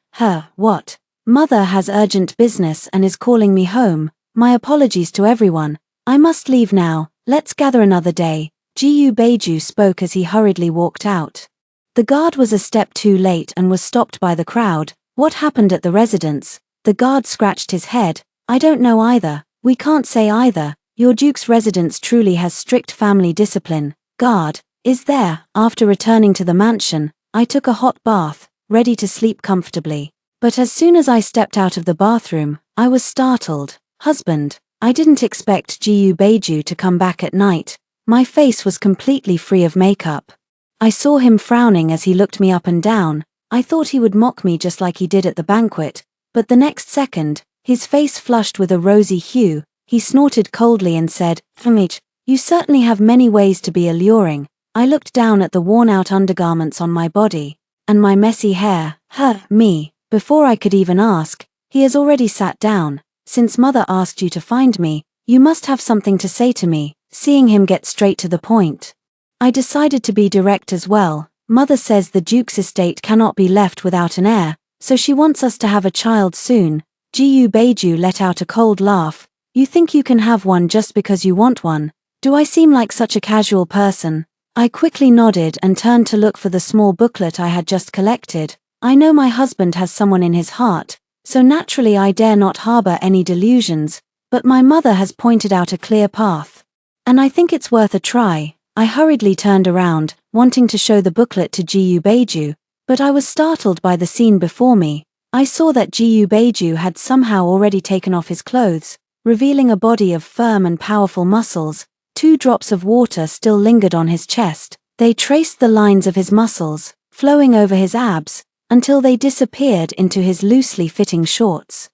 What? Mother has urgent business and is calling me home. My apologies to everyone. I must leave now." Let's gather another day, Gu Beiju spoke as he hurriedly walked out. The guard was a step too late and was stopped by the crowd. What happened at the residence? The guard scratched his head. I don't know either. We can't say either. Your Duke's residence truly has strict family discipline. Guard, is there? After returning to the mansion, I took a hot bath, ready to sleep comfortably. But as soon as I stepped out of the bathroom, I was startled. Husband, I didn't expect Gu Beiju to come back at night. My face was completely free of makeup. I saw him frowning as he looked me up and down. I thought he would mock me just like he did at the banquet, but the next second, his face flushed with a rosy hue. He snorted coldly and said, "Mitch, you certainly have many ways to be alluring." I looked down at the worn-out undergarments on my body, and my messy hair. Me. Before I could even ask, he has already sat down. Since Mother asked you to find me, you must have something to say to me. Seeing him get straight to the point, I decided to be direct as well. Mother says the Duke's estate cannot be left without an heir, so she wants us to have a child soon. Gu Beiju let out a cold laugh. You think you can have one just because you want one? Do I seem like such a casual person? I quickly nodded and turned to look for the small booklet I had just collected. I know my husband has someone in his heart, so naturally I dare not harbor any delusions, but my mother has pointed out a clear path, and I think it's worth a try. I hurriedly turned around, wanting to show the booklet to Gu Beiju, but I was startled by the scene before me. I saw that Gu Beiju had somehow already taken off his clothes, revealing a body of firm and powerful muscles. 2 drops of water still lingered on his chest. They traced the lines of his muscles, flowing over his abs, until they disappeared into his loosely fitting shorts.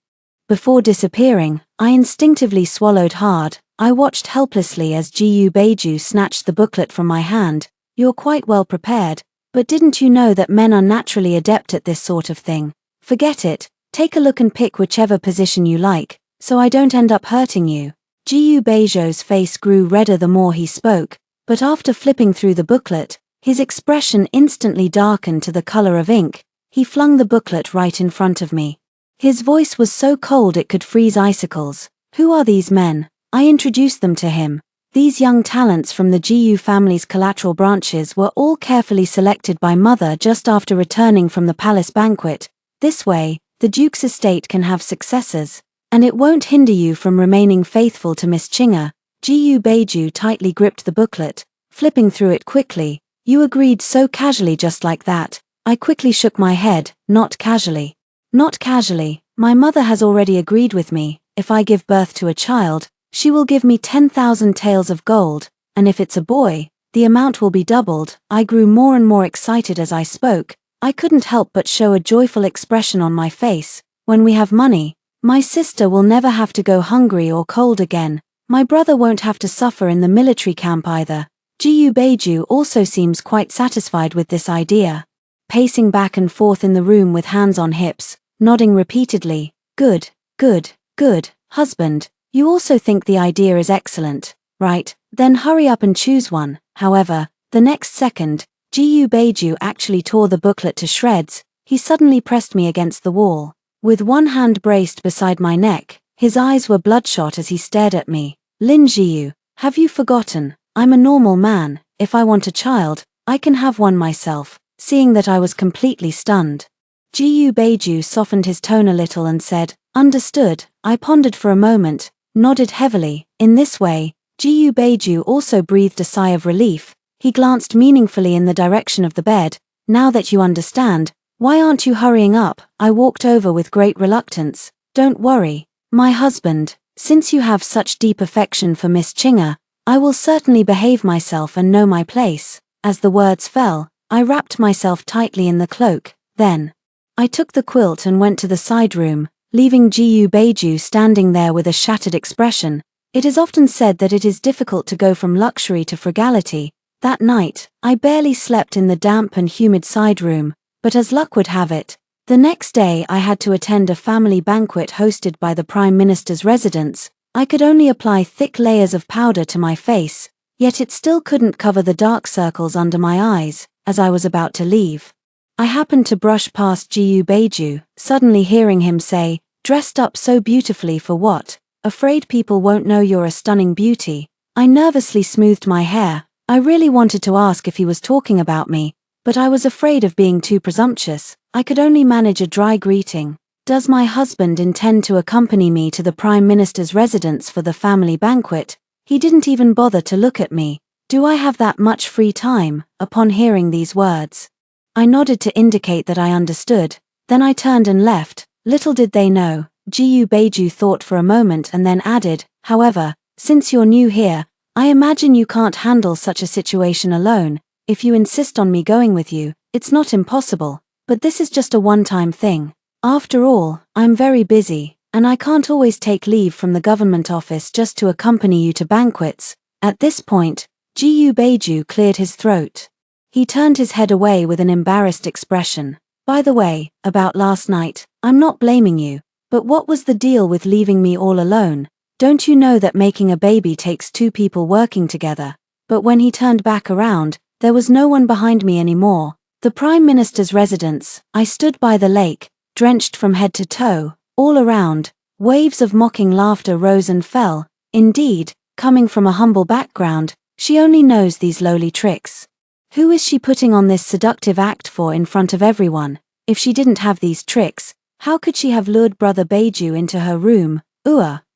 Before disappearing, I instinctively swallowed hard. I watched helplessly as Gu Beiju snatched the booklet from my hand. You're quite well prepared, but didn't you know that men are naturally adept at this sort of thing? Forget it, take a look and pick whichever position you like, so I don't end up hurting you. Gu Beiju's face grew redder the more he spoke, but after flipping through the booklet, his expression instantly darkened to the color of ink. He flung the booklet right in front of me. His voice was so cold it could freeze icicles. Who are these men? I introduced them to him. These young talents from the Gu family's collateral branches were all carefully selected by Mother just after returning from the palace banquet. This way, the Duke's estate can have successors, and it won't hinder you from remaining faithful to Miss Chinga. Gu Beiju tightly gripped the booklet, flipping through it quickly. You agreed so casually just like that. I quickly shook my head. Not casually. Not casually. My mother has already agreed with me. If I give birth to a child, she will give me 10,000 taels of gold, and if it's a boy, the amount will be doubled. I grew more and more excited as I spoke. I couldn't help but show a joyful expression on my face. When we have money, my sister will never have to go hungry or cold again. My brother won't have to suffer in the military camp either. Gu Beiju also seems quite satisfied with this idea, pacing back and forth in the room with hands on hips, nodding repeatedly. Good, good, good, husband. You also think the idea is excellent, right? Then hurry up and choose one. However, the next second, Gu Beiju actually tore the booklet to shreds. He suddenly pressed me against the wall. With one hand braced beside my neck, his eyes were bloodshot as he stared at me. Lin Jiu, have you forgotten? I'm a normal man. If I want a child, I can have one myself. Seeing that I was completely stunned, Gu Beiju softened his tone a little and said, understood. I pondered for a moment, nodded heavily. In this way, Gu Beiju also breathed a sigh of relief. He glanced meaningfully in the direction of the bed. Now that you understand, why aren't you hurrying up? I walked over with great reluctance. Don't worry, my husband, since you have such deep affection for Miss Chinga, I will certainly behave myself and know my place. As the words fell, I wrapped myself tightly in the cloak. Then, I took the quilt and went to the side room, leaving Gu Beiju standing there with a shattered expression. It is often said that it is difficult to go from luxury to frugality. That night, I barely slept in the damp and humid side room, but as luck would have it, the next day I had to attend a family banquet hosted by the Prime Minister's residence. I could only apply thick layers of powder to my face, yet it still couldn't cover the dark circles under my eyes. As I was about to leave, I happened to brush past Gu Beiju, suddenly hearing him say, dressed up so beautifully for what? Afraid people won't know you're a stunning beauty. I nervously smoothed my hair. I really wanted to ask if he was talking about me, but I was afraid of being too presumptuous. I could only manage a dry greeting. Does my husband intend to accompany me to the Prime Minister's residence for the family banquet? He didn't even bother to look at me. Do I have that much free time? Upon hearing these words, I nodded to indicate that I understood. Then I turned and left. Little did they know. Jiyu Beiju thought for a moment and then added, however, since you're new here, I imagine you can't handle such a situation alone. If you insist on me going with you, it's not impossible, but this is just a one-time thing. After all, I'm very busy, and I can't always take leave from the government office just to accompany you to banquets. At this point, Jiyu Beiju cleared his throat. He turned his head away with an embarrassed expression. By the way, about last night, I'm not blaming you, but what was the deal with leaving me all alone? Don't you know that making a baby takes two people working together? But when he turned back around, there was no one behind me anymore. The Prime Minister's residence. I stood by the lake, drenched from head to toe. All around, waves of mocking laughter rose and fell. Indeed, coming from a humble background, she only knows these lowly tricks. Who is she putting on this seductive act for in front of everyone? If she didn't have these tricks, how could she have lured Brother Beiju into her room?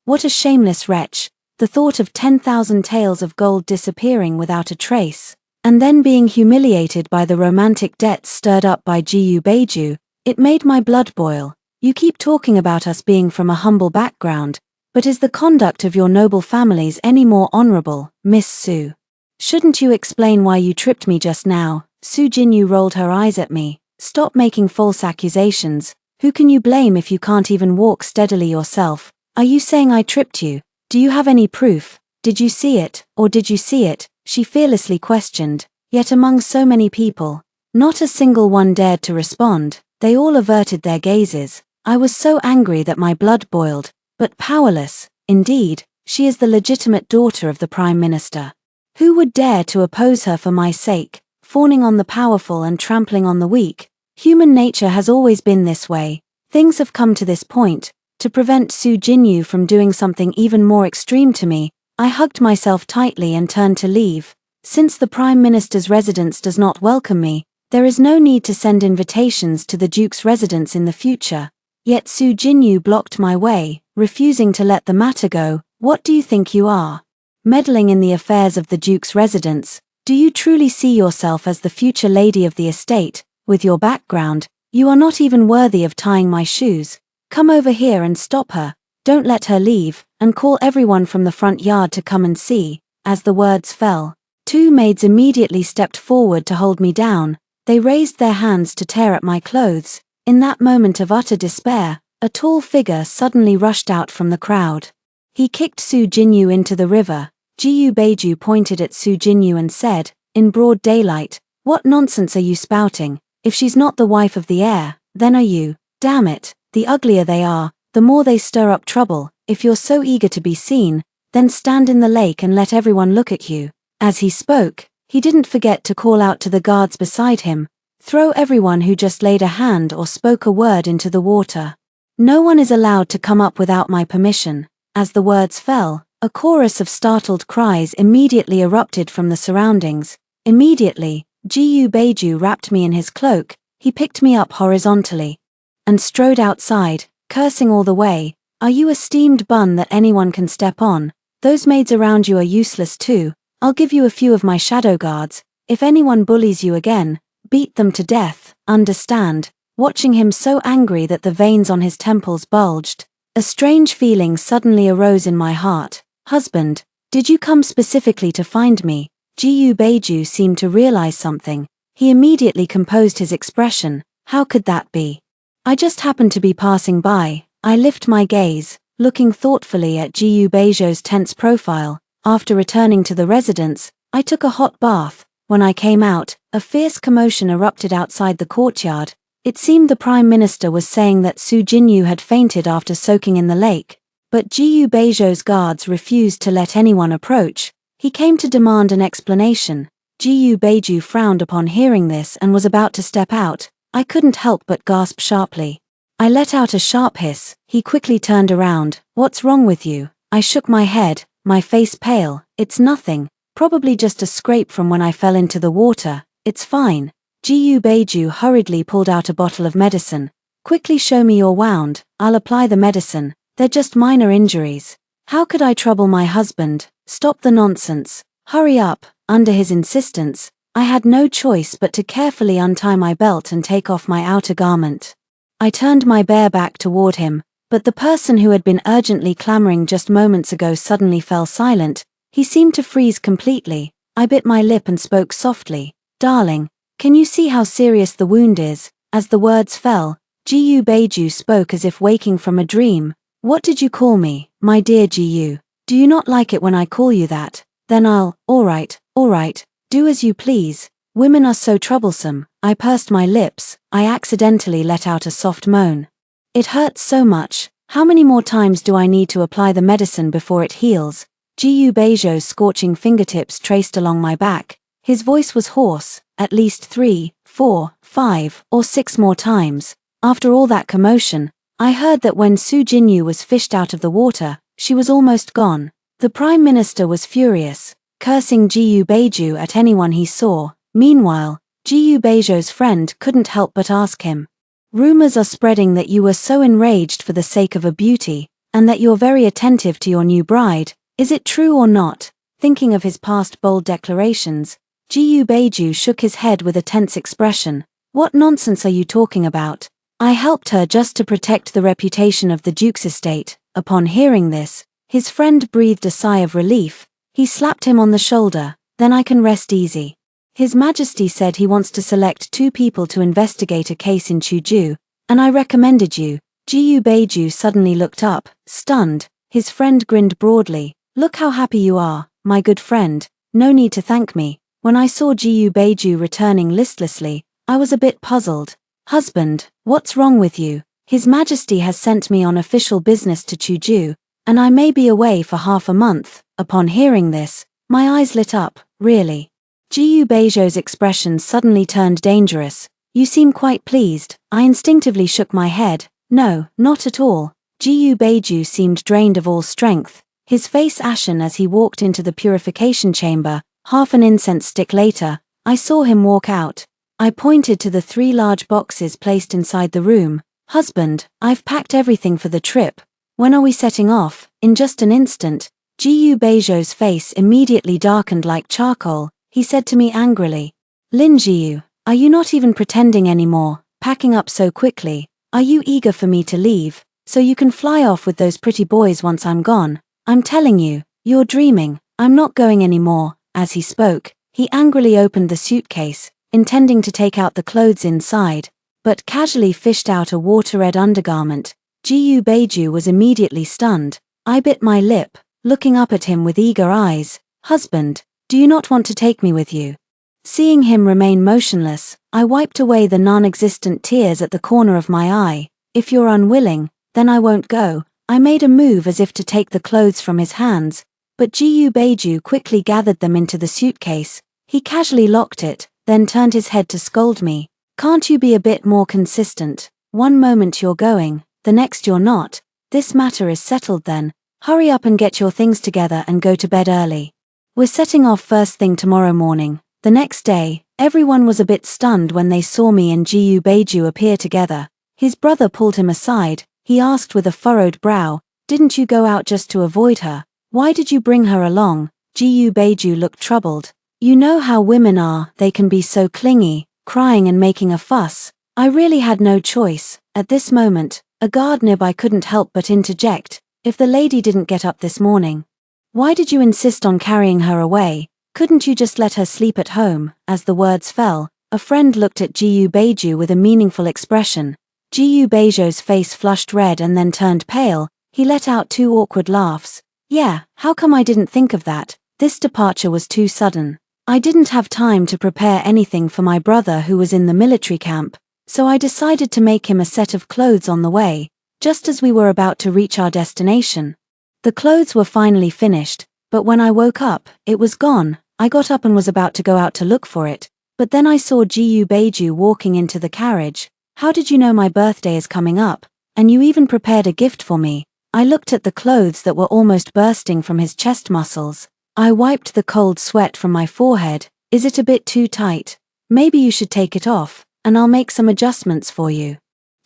What a shameless wretch. The thought of 10,000 taels of gold disappearing without a trace, and then being humiliated by the romantic debts stirred up by Jiyu Beiju, it made my blood boil. You keep talking about us being from a humble background, but is the conduct of your noble families any more honorable, Miss Su? Shouldn't you explain why you tripped me just now? Su Jinyu rolled her eyes at me. Stop making false accusations. Who can you blame if you can't even walk steadily yourself? Are you saying I tripped you? Do you have any proof? Did you see it, or did you see it? She fearlessly questioned. Yet among so many people, not a single one dared to respond. They all averted their gazes. I was so angry that my blood boiled, but powerless. Indeed, she is the legitimate daughter of the Prime Minister. Who would dare to oppose her for my sake, fawning on the powerful and trampling on the weak? Human nature has always been this way. Things have come to this point. To prevent Su Jinyu from doing something even more extreme to me, I hugged myself tightly and turned to leave. Since the Prime Minister's residence does not welcome me, there is no need to send invitations to the Duke's residence in the future. Yet Su Jinyu blocked my way, refusing to let the matter go. What do you think you are? Meddling in the affairs of the Duke's residence? Do you truly see yourself as the future lady of the estate? With your background, you are not even worthy of tying my shoes. Come over here and stop her. Don't let her leave, and call everyone from the front yard to come and see. As the words fell, two maids immediately stepped forward to hold me down. They raised their hands to tear at my clothes. In that moment of utter despair, a tall figure suddenly rushed out from the crowd. He kicked Su Jinyu into the river. Jiyu Beiju pointed at Su Jinyu and said, in broad daylight, "What nonsense are you spouting? If she's not the wife of the heir, then are you? Damn it, the uglier they are, the more they stir up trouble. If you're so eager to be seen, then stand in the lake and let everyone look at you." As he spoke, he didn't forget to call out to the guards beside him, "Throw everyone who just laid a hand or spoke a word into the water. No one is allowed to come up without my permission." As the words fell, a chorus of startled cries immediately erupted from the surroundings. Immediately, Jiyu Beiju wrapped me in his cloak. He picked me up horizontally and strode outside, cursing all the way. "Are you a steamed bun that anyone can step on? Those maids around you are useless too. I'll give you a few of my shadow guards. If anyone bullies you again, beat them to death, understand?" Watching him so angry that the veins on his temples bulged, a strange feeling suddenly arose in my heart. "Husband, did you come specifically to find me?" Jiyu Beiju seemed to realize something. He immediately composed his expression. "How could that be? I just happened to be passing by." I lift my gaze, looking thoughtfully at Jiyu Beiju's tense profile. After returning to the residence, I took a hot bath. When I came out, a fierce commotion erupted outside the courtyard. It seemed the Prime Minister was saying that Su Jinyu had fainted after soaking in the lake. But Jiyu Beiju's guards refused to let anyone approach. He came to demand an explanation. Jiyu Beiju frowned upon hearing this and was about to step out. I couldn't help but gasp sharply. I let out a sharp hiss. He quickly turned around. "What's wrong with you?" I shook my head, my face pale. It's nothing, probably just a scrape from when I fell into the water, it's fine. Ji Beiju hurriedly pulled out a bottle of medicine. Quickly show me your wound, I'll apply the medicine, they're just minor injuries. How could I trouble my husband? Stop the nonsense, hurry up. Under his insistence, I had no choice but to carefully untie my belt and take off my outer garment. I turned my bare back toward him, but the person who had been urgently clamoring just moments ago suddenly fell silent. He seemed to freeze completely. I bit my lip and spoke softly. Darling, can you see how serious the wound is? As the words fell, Ji Beiju spoke as if waking from a dream. What did you call me, my dear Ji? Do you not like it when I call you that? Then all right, do as you please. Women are so troublesome. I pursed my lips. I accidentally let out a soft moan. It hurts so much. How many more times do I need to apply the medicine before it heals? Ji Beiju's scorching fingertips traced along my back. His voice was hoarse. At least 3, 4, 5, or 6 more times. After all that commotion, I heard that when Su Jinyu was fished out of the water, she was almost gone. The Prime Minister was furious, cursing Ji Beiju at anyone he saw. Meanwhile, Ji Beiju's friend couldn't help but ask him. Rumors are spreading that you were so enraged for the sake of a beauty, and that you're very attentive to your new bride. Is it true or not? Thinking of his past bold declarations, Ji Beiju shook his head with a tense expression. What nonsense are you talking about? I helped her just to protect the reputation of the Duke's estate. Upon hearing this, his friend breathed a sigh of relief. He slapped him on the shoulder. Then I can rest easy. His Majesty said he wants to select 2 people to investigate a case in Chuju, and I recommended you. Ji Beiju suddenly looked up, stunned. His friend grinned broadly. Look how happy you are, my good friend. No need to thank me. When I saw Ji Beiju returning listlessly, I was a bit puzzled. Husband, what's wrong with you? His Majesty has sent me on official business to Chuju, and I may be away for half a month. Upon hearing this, my eyes lit up. Really? Ji Beiju's expression suddenly turned dangerous. You seem quite pleased. I instinctively shook my head. No, not at all. Ji Beiju seemed drained of all strength, his face ashen as he walked into the purification chamber. Half an incense stick later, I saw him walk out. I pointed to the 3 large boxes placed inside the room. Husband, I've packed everything for the trip. When are we setting off? In just an instant, Ji Beiju's face immediately darkened like charcoal. He said to me angrily, Lin Jiu, are you not even pretending anymore, packing up so quickly? Are you eager for me to leave, so you can fly off with those pretty boys once I'm gone? I'm telling you, you're dreaming. I'm not going anymore. As he spoke, he angrily opened the suitcase, intending to take out the clothes inside, but casually fished out a water-red undergarment. Ji Beiju was immediately stunned. I bit my lip, looking up at him with eager eyes. Husband, do you not want to take me with you? Seeing him remain motionless, I wiped away the non-existent tears at the corner of my eye. If you're unwilling, then I won't go. I made a move as if to take the clothes from his hands, but Ji Beiju quickly gathered them into the suitcase. He casually locked it, then turned his head to scold me. Can't you be a bit more consistent? One moment you're going, the next you're not. This matter is settled then. Hurry up and get your things together and go to bed early. We're setting off first thing tomorrow morning. The next day, everyone was a bit stunned when they saw me and Ji Beiju appear together. His brother pulled him aside. He asked with a furrowed brow, didn't you go out just to avoid her? Why did you bring her along? Ji Beiju looked troubled. You know how women are, they can be so clingy, crying and making a fuss. I really had no choice. At this moment, a guard nearby couldn't help but interject. If the lady didn't get up this morning, why did you insist on carrying her away? Couldn't you just let her sleep at home? As the words fell, a friend looked at Ji Beiju with a meaningful expression. Ji Beiju's face flushed red and then turned pale. He let out 2 awkward laughs. Yeah, how come I didn't think of that? This departure was too sudden. I didn't have time to prepare anything for my brother who was in the military camp, so I decided to make him a set of clothes on the way, just as we were about to reach our destination. The clothes were finally finished, but when I woke up, it was gone. I got up and was about to go out to look for it, but then I saw Ji Beiju walking into the carriage. How did you know my birthday is coming up? And you even prepared a gift for me. I looked at the clothes that were almost bursting from his chest muscles. I wiped the cold sweat from my forehead. Is it a bit too tight? Maybe you should take it off, and I'll make some adjustments for you.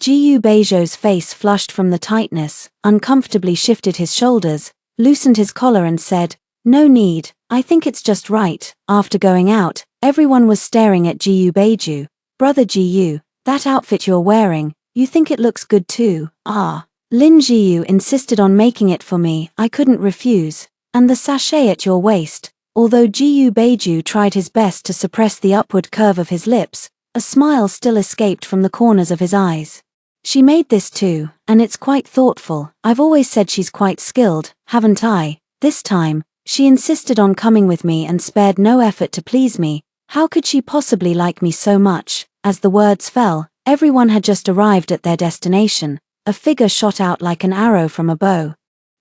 Gu Beizhou's face flushed from the tightness, uncomfortably shifted his shoulders, loosened his collar and said, "No need, I think it's just right." After going out, everyone was staring at Gu Beizhou. "Brother Gu, that outfit you're wearing, you think it looks good too?" "Ah." Lin Jiu insisted on making it for me, I couldn't refuse. "And the sachet at your waist." Although Gu Beizhou tried his best to suppress the upward curve of his lips, a smile still escaped from the corners of his eyes. "She made this too, and it's quite thoughtful. I've always said she's quite skilled, haven't I?" This time, she insisted on coming with me and spared no effort to please me. How could she possibly like me so much? As the words fell, everyone had just arrived at their destination. A figure shot out like an arrow from a bow.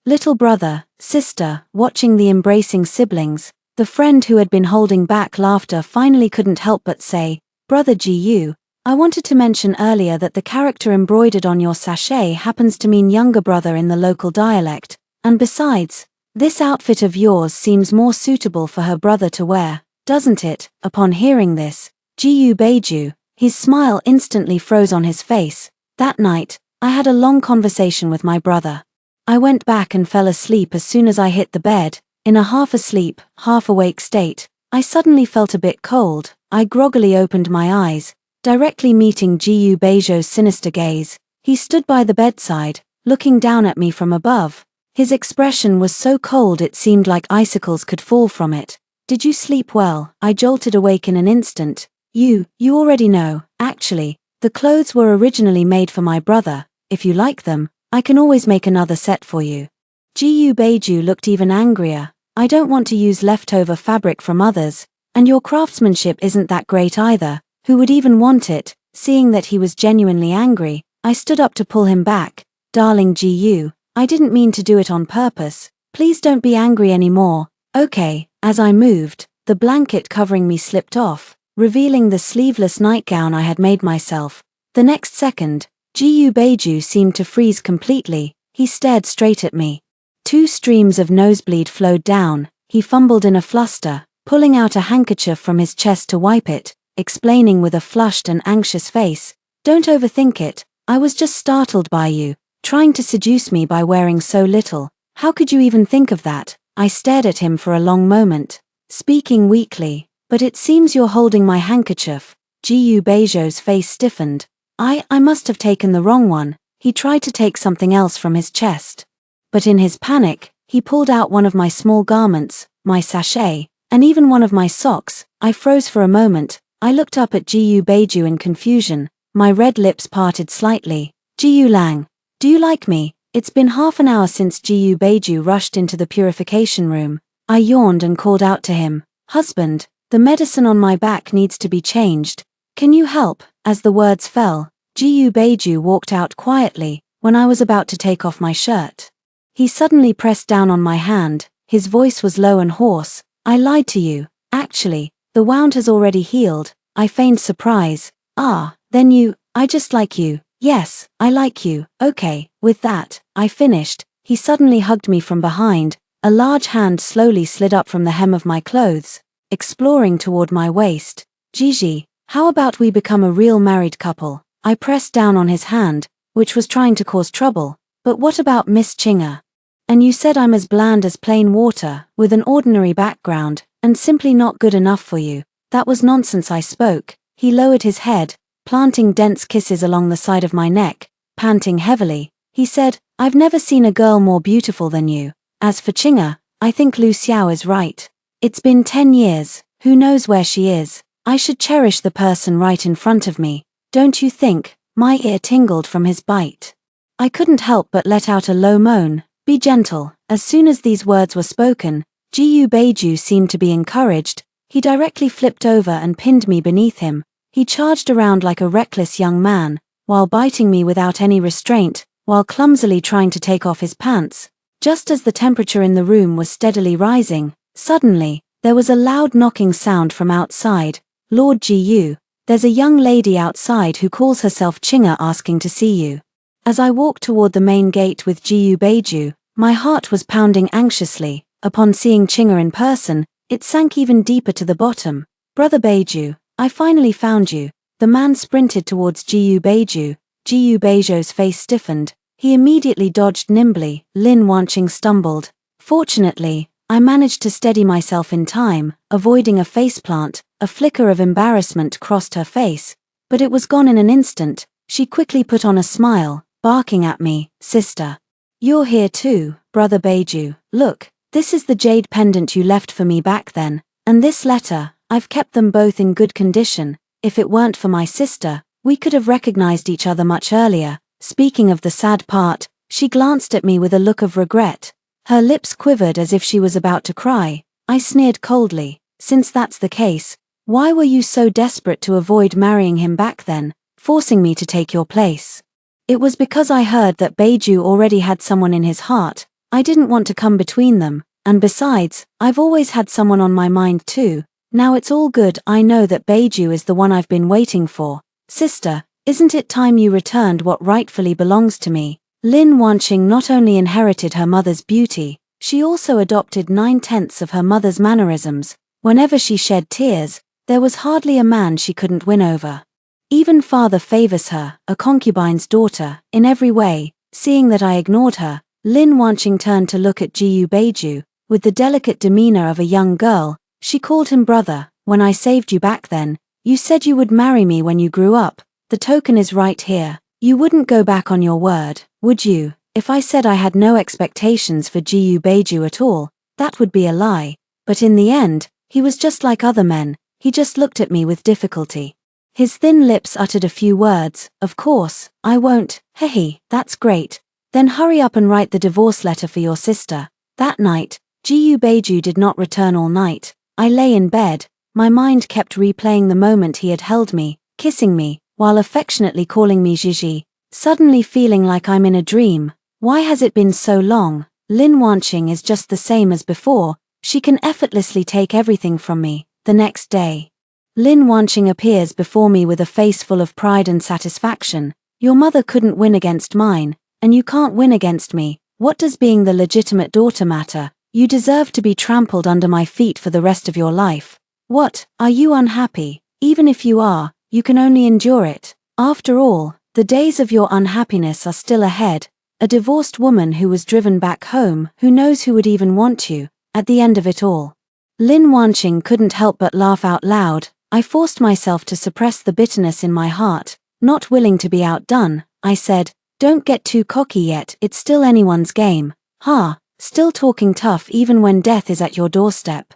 Little brother, sister, watching the embracing siblings, the friend who had been holding back laughter finally couldn't help but say, "Brother Gu, I wanted to mention earlier that the character embroidered on your sachet happens to mean younger brother in the local dialect, and besides, this outfit of yours seems more suitable for her brother to wear, doesn't it?" Upon hearing this, Gu Beizhou, his smile instantly froze on his face. That night, I had a long conversation with my brother. I went back and fell asleep as soon as I hit the bed. In a half-asleep, half-awake state, I suddenly felt a bit cold. I groggily opened my eyes, directly meeting Gu Beizhou's sinister gaze. He stood by the bedside, looking down at me from above. His expression was so cold it seemed like icicles could fall from it. "Did you sleep well?" I jolted awake in an instant. You already know. Actually, the clothes were originally made for my brother. If you like them, I can always make another set for you." Gu Beizhou looked even angrier. "I don't want to use leftover fabric from others, and your craftsmanship isn't that great either. Who would even want it?" Seeing that he was genuinely angry, I stood up to pull him back. "Darling Gu, I didn't mean to do it on purpose. Please don't be angry anymore." "Okay." As I moved, the blanket covering me slipped off, revealing the sleeveless nightgown I had made myself. The next second, Gu Beizhou seemed to freeze completely. He stared straight at me. 2 streams of nosebleed flowed down. He fumbled in a fluster, pulling out a handkerchief from his chest to wipe it, explaining with a flushed and anxious face, "Don't overthink it. I was just startled by you, trying to seduce me by wearing so little. How could you even think of that?" I stared at him for a long moment, speaking weakly. "But it seems you're holding my handkerchief." Gu Beizhou's face stiffened. I must have taken the wrong one." He tried to take something else from his chest. But in his panic, he pulled out one of my small garments, my sachet, and even one of my socks. I froze for a moment. I looked up at Gu Beizhou in confusion. My red lips parted slightly. "Gu Lang, do you like me?" It's been half an hour since Gu Beizhou rushed into the purification room. I yawned and called out to him, "Husband, the medicine on my back needs to be changed. Can you help?" As the words fell, Gu Beizhou walked out quietly. When I was about to take off my shirt, he suddenly pressed down on my hand. His voice was low and hoarse. "I lied to you. Actually, the wound has already healed." I feigned surprise. "Ah, then I just like you." "Yes, I like you." "Okay." With that, I finished. He suddenly hugged me from behind. A large hand slowly slid up from the hem of my clothes, exploring toward my waist. "Gigi, how about we become a real married couple?" I pressed down on his hand, which was trying to cause trouble. "But what about Miss Chinga? And you said I'm as bland as plain water, with an ordinary background, and simply not good enough for you." "That was nonsense," I spoke. He lowered his head, planting dense kisses along the side of my neck, panting heavily. He said, "I've never seen a girl more beautiful than you. As for Chinga, I think Lu Xiao is right. It's been 10 years, who knows where she is. I should cherish the person right in front of me. Don't you think?" My ear tingled from his bite. I couldn't help but let out a low moan. "Be gentle." As soon as these words were spoken, Gu Beizhou seemed to be encouraged. He directly flipped over and pinned me beneath him. He charged around like a reckless young man, while biting me without any restraint, while clumsily trying to take off his pants. Just as the temperature in the room was steadily rising, suddenly, there was a loud knocking sound from outside. "Lord Gu, there's a young lady outside who calls herself Chinga asking to see you." As I walked toward the main gate with Gu Beizhou, my heart was pounding anxiously. Upon seeing Chinga in person, it sank even deeper to the bottom. Brother Beiju, I finally found you. The man sprinted towards Jiyu Beiju. Jiyu Beiju's face stiffened. He immediately dodged nimbly. Lin Wanqing stumbled. Fortunately, I managed to steady myself in time, avoiding a faceplant. A flicker of embarrassment crossed her face, but it was gone in an instant. She quickly put on a smile, barking at me, "Sister. You're here too, Brother Beiju. Look, this is the jade pendant you left for me back then, and this letter, I've kept them both in good condition. If it weren't for my sister, we could have recognized each other much earlier." Speaking of the sad part, she glanced at me with a look of regret. Her lips quivered as if she was about to cry. I sneered coldly. "Since that's the case, why were you so desperate to avoid marrying him back then, forcing me to take your place?" "It was because I heard that Beiju already had someone in his heart. I didn't want to come between them, and besides, I've always had someone on my mind too. Now it's all good. I know that Beiju is the one I've been waiting for. Sister, isn't it time you returned what rightfully belongs to me?" Lin Wanqing not only inherited her mother's beauty, she also adopted 9/10 of her mother's mannerisms. Whenever she shed tears, there was hardly a man she couldn't win over. Even father favors her, a concubine's daughter, in every way. Seeing that I ignored her, Lin Wanqing turned to look at Jiyu Beiju. With the delicate demeanor of a young girl, she called him brother. "When I saved you back then, you said you would marry me when you grew up. The token is right here. You wouldn't go back on your word, would you?" If I said I had no expectations for Jiyu Beiju at all, that would be a lie. But in the end, he was just like other men. He just looked at me with difficulty. His thin lips uttered a few words. "Of course, I won't." "Hehe, that's great. Then hurry up and write the divorce letter for your sister." That night, Jiyu Beiju did not return all night. I lay in bed. My mind kept replaying the moment he had held me, kissing me, while affectionately calling me Gigi, suddenly feeling like I'm in a dream. Why has it been so long? Lin Wanqing is just the same as before. She can effortlessly take everything from me. The next day, Lin Wanqing appears before me with a face full of pride and satisfaction. "Your mother couldn't win against mine, and you can't win against me. What does being the legitimate daughter matter? You deserve to be trampled under my feet for the rest of your life. What, are you unhappy? Even if you are, you can only endure it. After all, the days of your unhappiness are still ahead. A divorced woman who was driven back home, who knows who would even want you, at the end of it all." Lin Wanqing couldn't help but laugh out loud. I forced myself to suppress the bitterness in my heart. Not willing to be outdone, I said, "Don't get too cocky yet, it's still anyone's game." "Ha, still talking tough even when death is at your doorstep.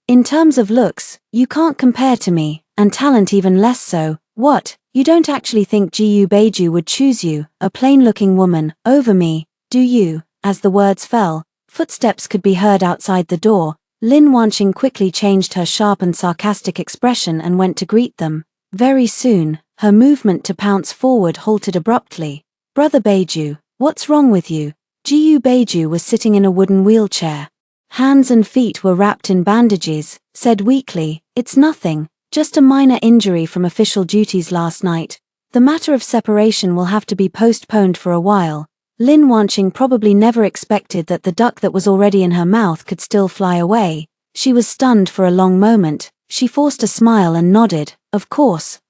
In terms of looks, you can't compare to me, and talent even less so. What, you don't actually think Jiyu Beiju would choose you, a plain-looking woman, over me, do you?" As the words fell, footsteps could be heard outside the door. Lin Wanqing quickly changed her sharp and sarcastic expression and went to greet them. Very soon, her movement to pounce forward halted abruptly. "Brother Beiju, what's wrong with you?" Jiyu Beiju was sitting in a wooden wheelchair. Hands and feet were wrapped in bandages, said weakly, "It's nothing, just a minor injury from official duties last night. The matter of separation will have to be postponed for a while." Lin Wanqing probably never expected that the duck that was already in her mouth could still fly away. She was stunned for a long moment. She forced a smile and nodded. Of course,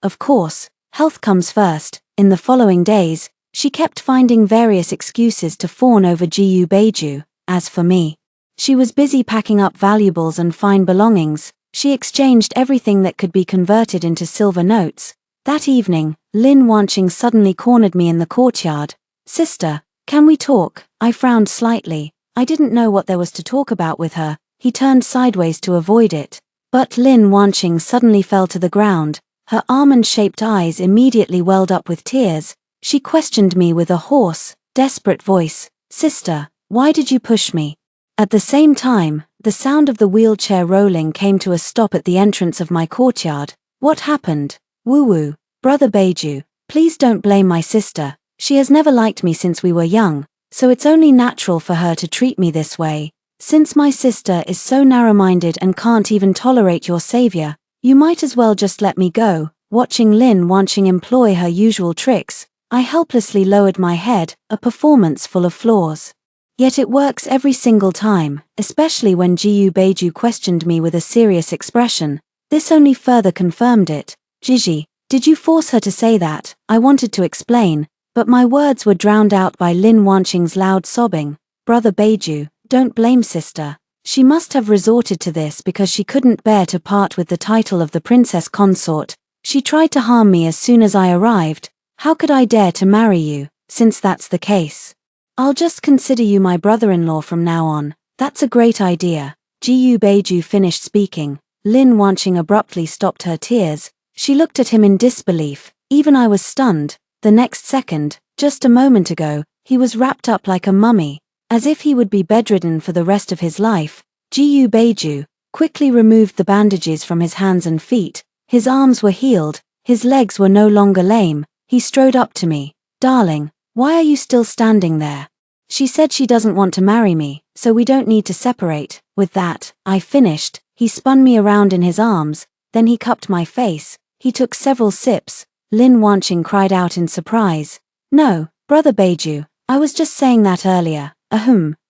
health comes first." In the following days, she kept finding various excuses to fawn over Jiyu Beiju. As for me, she was busy packing up valuables and fine belongings. She exchanged everything that could be converted into silver notes. That evening, Lin Wanqing suddenly cornered me in the courtyard. "Sister, can we talk?" I frowned slightly. I didn't know what there was to talk about with her. He turned sideways to avoid it. But Lin Wanqing suddenly fell to the ground. Her almond-shaped eyes immediately welled up with tears. She questioned me with a hoarse, desperate voice. "Sister, why did you push me?" At the same time, the sound of the wheelchair rolling came to a stop at the entrance of my courtyard. "What happened?" "Woo-woo, Brother Beiju, please don't blame my sister. She has never liked me since we were young, so it's only natural for her to treat me this way. Since my sister is so narrow-minded and can't even tolerate your savior, you might as well just let me go." Watching Lin Wanqing employ her usual tricks, I helplessly lowered my head, a performance full of flaws. Yet it works every single time, especially when Jiyu Beiju questioned me with a serious expression. This only further confirmed it. Gigi, did you force her to say that? I wanted to explain, but my words were drowned out by Lin Wanqing's loud sobbing. Brother Beiju, don't blame sister. She must have resorted to this because she couldn't bear to part with the title of the princess consort. She tried to harm me as soon as I arrived. How could I dare to marry you, since that's the case? I'll just consider you my brother-in-law from now on. That's a great idea. Jiyu Beiju finished speaking. Lin Wanqing abruptly stopped her tears. She looked at him in disbelief. Even I was stunned. The next second, just a moment ago, he was wrapped up like a mummy, as if he would be bedridden for the rest of his life. Jiyu Beiju quickly removed the bandages from his hands and feet. His arms were healed, his legs were no longer lame. He strode up to me. Darling, why are you still standing there? She said she doesn't want to marry me, so we don't need to separate. With that, I finished. He spun me around in his arms, then he cupped my face. He took several sips. Lin Wanqing cried out in surprise. No, Brother Beiju, I was just saying that earlier.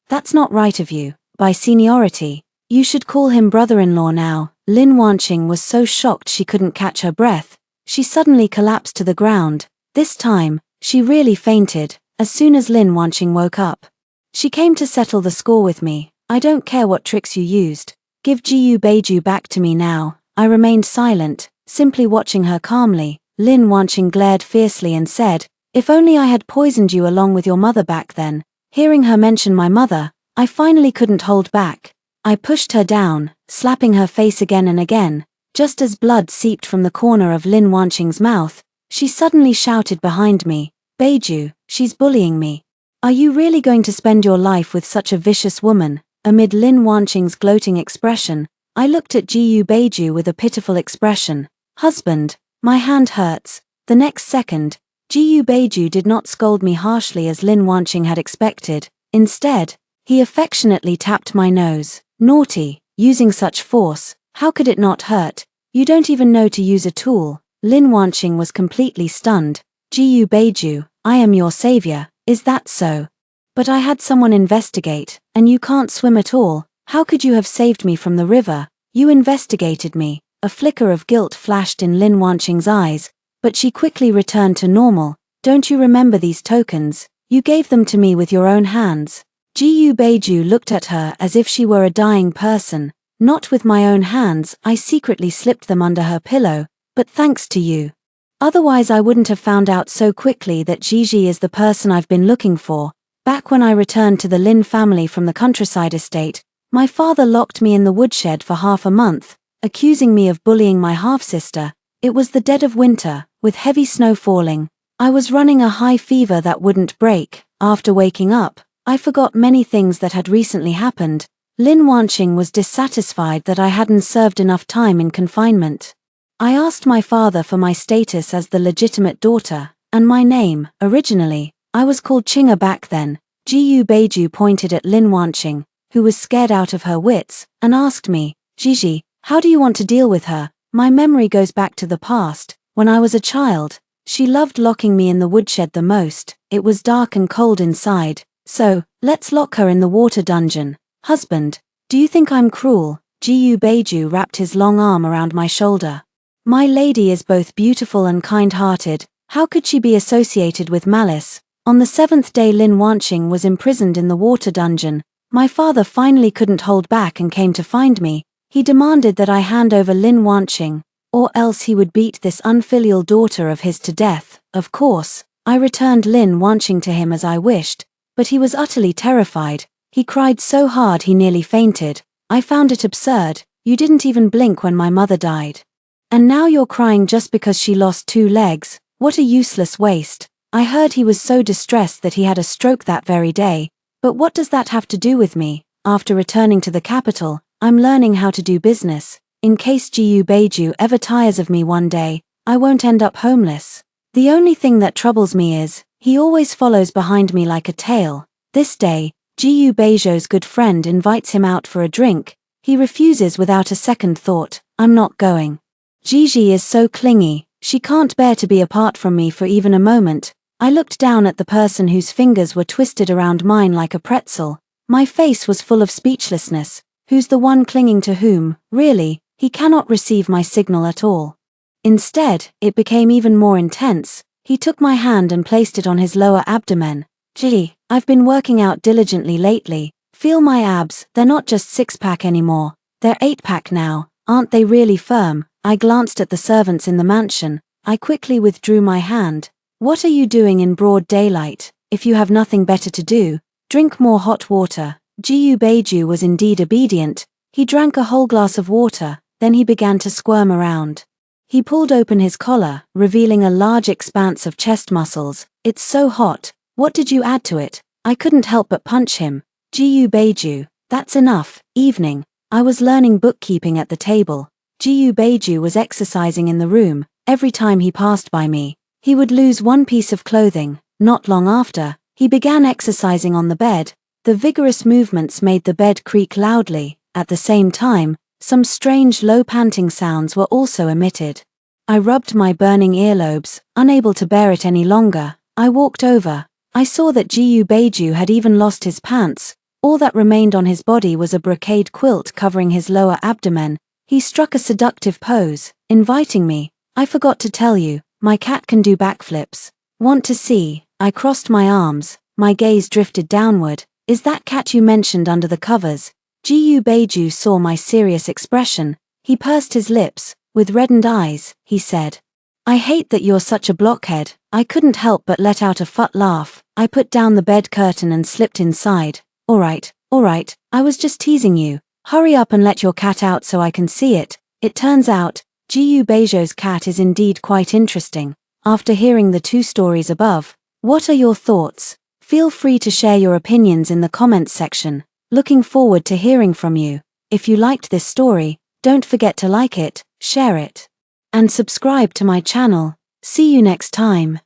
That's not right of you. By seniority, you should call him brother-in-law now. Lin Wanqing was so shocked she couldn't catch her breath. She suddenly collapsed to the ground. This time, she really fainted, as soon as Lin Wanqing woke up. She came to settle the score with me. I don't care what tricks you used. Give Jiyu Beiju back to me now. I remained silent, simply watching her calmly. Lin Wanqing glared fiercely and said, if only I had poisoned you along with your mother back then. Hearing her mention my mother, I finally couldn't hold back. I pushed her down, slapping her face again and again. Just as blood seeped from the corner of Lin Wanqing's mouth, she suddenly shouted behind me, Beiju, she's bullying me. Are you really going to spend your life with such a vicious woman? Amid Lin Wanqing's gloating expression, I looked at Jiyu Beiju with a pitiful expression. Husband, my hand hurts. The next second, Jiyu Beiju did not scold me harshly as Lin Wanqing had expected. Instead, he affectionately tapped my nose. Naughty, using such force, how could it not hurt? You don't even know to use a tool. Lin Wanqing was completely stunned. Jiyu Beiju, I am your savior, is that so? But I had someone investigate, and you can't swim at all. How could you have saved me from the river? You investigated me. A flicker of guilt flashed in Lin Wanqing's eyes, but she quickly returned to normal. Don't you remember these tokens? You gave them to me with your own hands. Jiyu Beiju looked at her as if she were a dying person. Not with my own hands, I secretly slipped them under her pillow, but thanks to you. Otherwise I wouldn't have found out so quickly that Gigi is the person I've been looking for. Back when I returned to the Lin family from the countryside estate, my father locked me in the woodshed for half a month, accusing me of bullying my half-sister. It was the dead of winter, with heavy snow falling. I was running a high fever that wouldn't break. After waking up, I forgot many things that had recently happened. Lin Wanqing was dissatisfied that I hadn't served enough time in confinement. I asked my father for my status as the legitimate daughter, and my name. Originally, I was called Chinga back then. Jiyu Beiju pointed at Lin Wanqing, who was scared out of her wits, and asked me, Gigi, how do you want to deal with her? My memory goes back to the past. When I was a child, she loved locking me in the woodshed the most. It was dark and cold inside, so, let's lock her in the water dungeon. Husband, do you think I'm cruel? Jiyu Beiju wrapped his long arm around my shoulder. My lady is both beautiful and kind-hearted. How could she be associated with malice? On the 7th day Lin Wanqing was imprisoned in the water dungeon. My father finally couldn't hold back and came to find me. He demanded that I hand over Lin Wanqing, or else he would beat this unfilial daughter of his to death. Of course, I returned Lin Wanqing to him as I wished, but he was utterly terrified. He cried so hard he nearly fainted. I found it absurd. You didn't even blink when my mother died. And now you're crying just because she lost 2 legs. What a useless waste. I heard he was so distressed that he had a stroke that very day. But what does that have to do with me? After returning to the capital, I'm learning how to do business. In case Jiyu Beiju ever tires of me one day, I won't end up homeless. The only thing that troubles me is, he always follows behind me like a tail. This day, Jiyu Beiju's good friend invites him out for a drink. He refuses without a second thought. I'm not going. Gigi is so clingy, she can't bear to be apart from me for even a moment. I looked down at the person whose fingers were twisted around mine like a pretzel. My face was full of speechlessness. Who's the one clinging to whom? Really, he cannot receive my signal at all. Instead, it became even more intense. He took my hand and placed it on his lower abdomen. Gee, I've been working out diligently lately. Feel my abs, they're not just six-pack anymore. They're eight-pack now. Aren't they really firm? I glanced at the servants in the mansion. I quickly withdrew my hand. What are you doing in broad daylight? If you have nothing better to do, drink more hot water. Jiyu Beiju was indeed obedient. He drank a whole glass of water, then he began to squirm around. He pulled open his collar, revealing a large expanse of chest muscles. It's so hot. What did you add to it? I couldn't help but punch him. Jiyu Beiju, that's enough. Evening. I was learning bookkeeping at the table. Jiyu Beiju was exercising in the room. Every time he passed by me, he would lose one piece of clothing. Not long after, he began exercising on the bed. The vigorous movements made the bed creak loudly. At the same time, some strange low panting sounds were also emitted. I rubbed my burning earlobes, unable to bear it any longer. I walked over. I saw that Jiyu Beiju had even lost his pants. All that remained on his body was a brocade quilt covering his lower abdomen. He struck a seductive pose, inviting me. I forgot to tell you, my cat can do backflips. Want to see? I crossed my arms. My gaze drifted downward. Is that cat you mentioned under the covers? Jiyu Beiju saw my serious expression. He pursed his lips. With reddened eyes, he said, I hate that you're such a blockhead. I couldn't help but let out a fat laugh. I put down the bed curtain and slipped inside. All right, I was just teasing you. Hurry up and let your cat out so I can see it. It turns out, Jiyu Beiju's cat is indeed quite interesting. After hearing the two stories above, what are your thoughts? Feel free to share your opinions in the comments section. Looking forward to hearing from you. If you liked this story, don't forget to like it, share it, and subscribe to my channel. See you next time.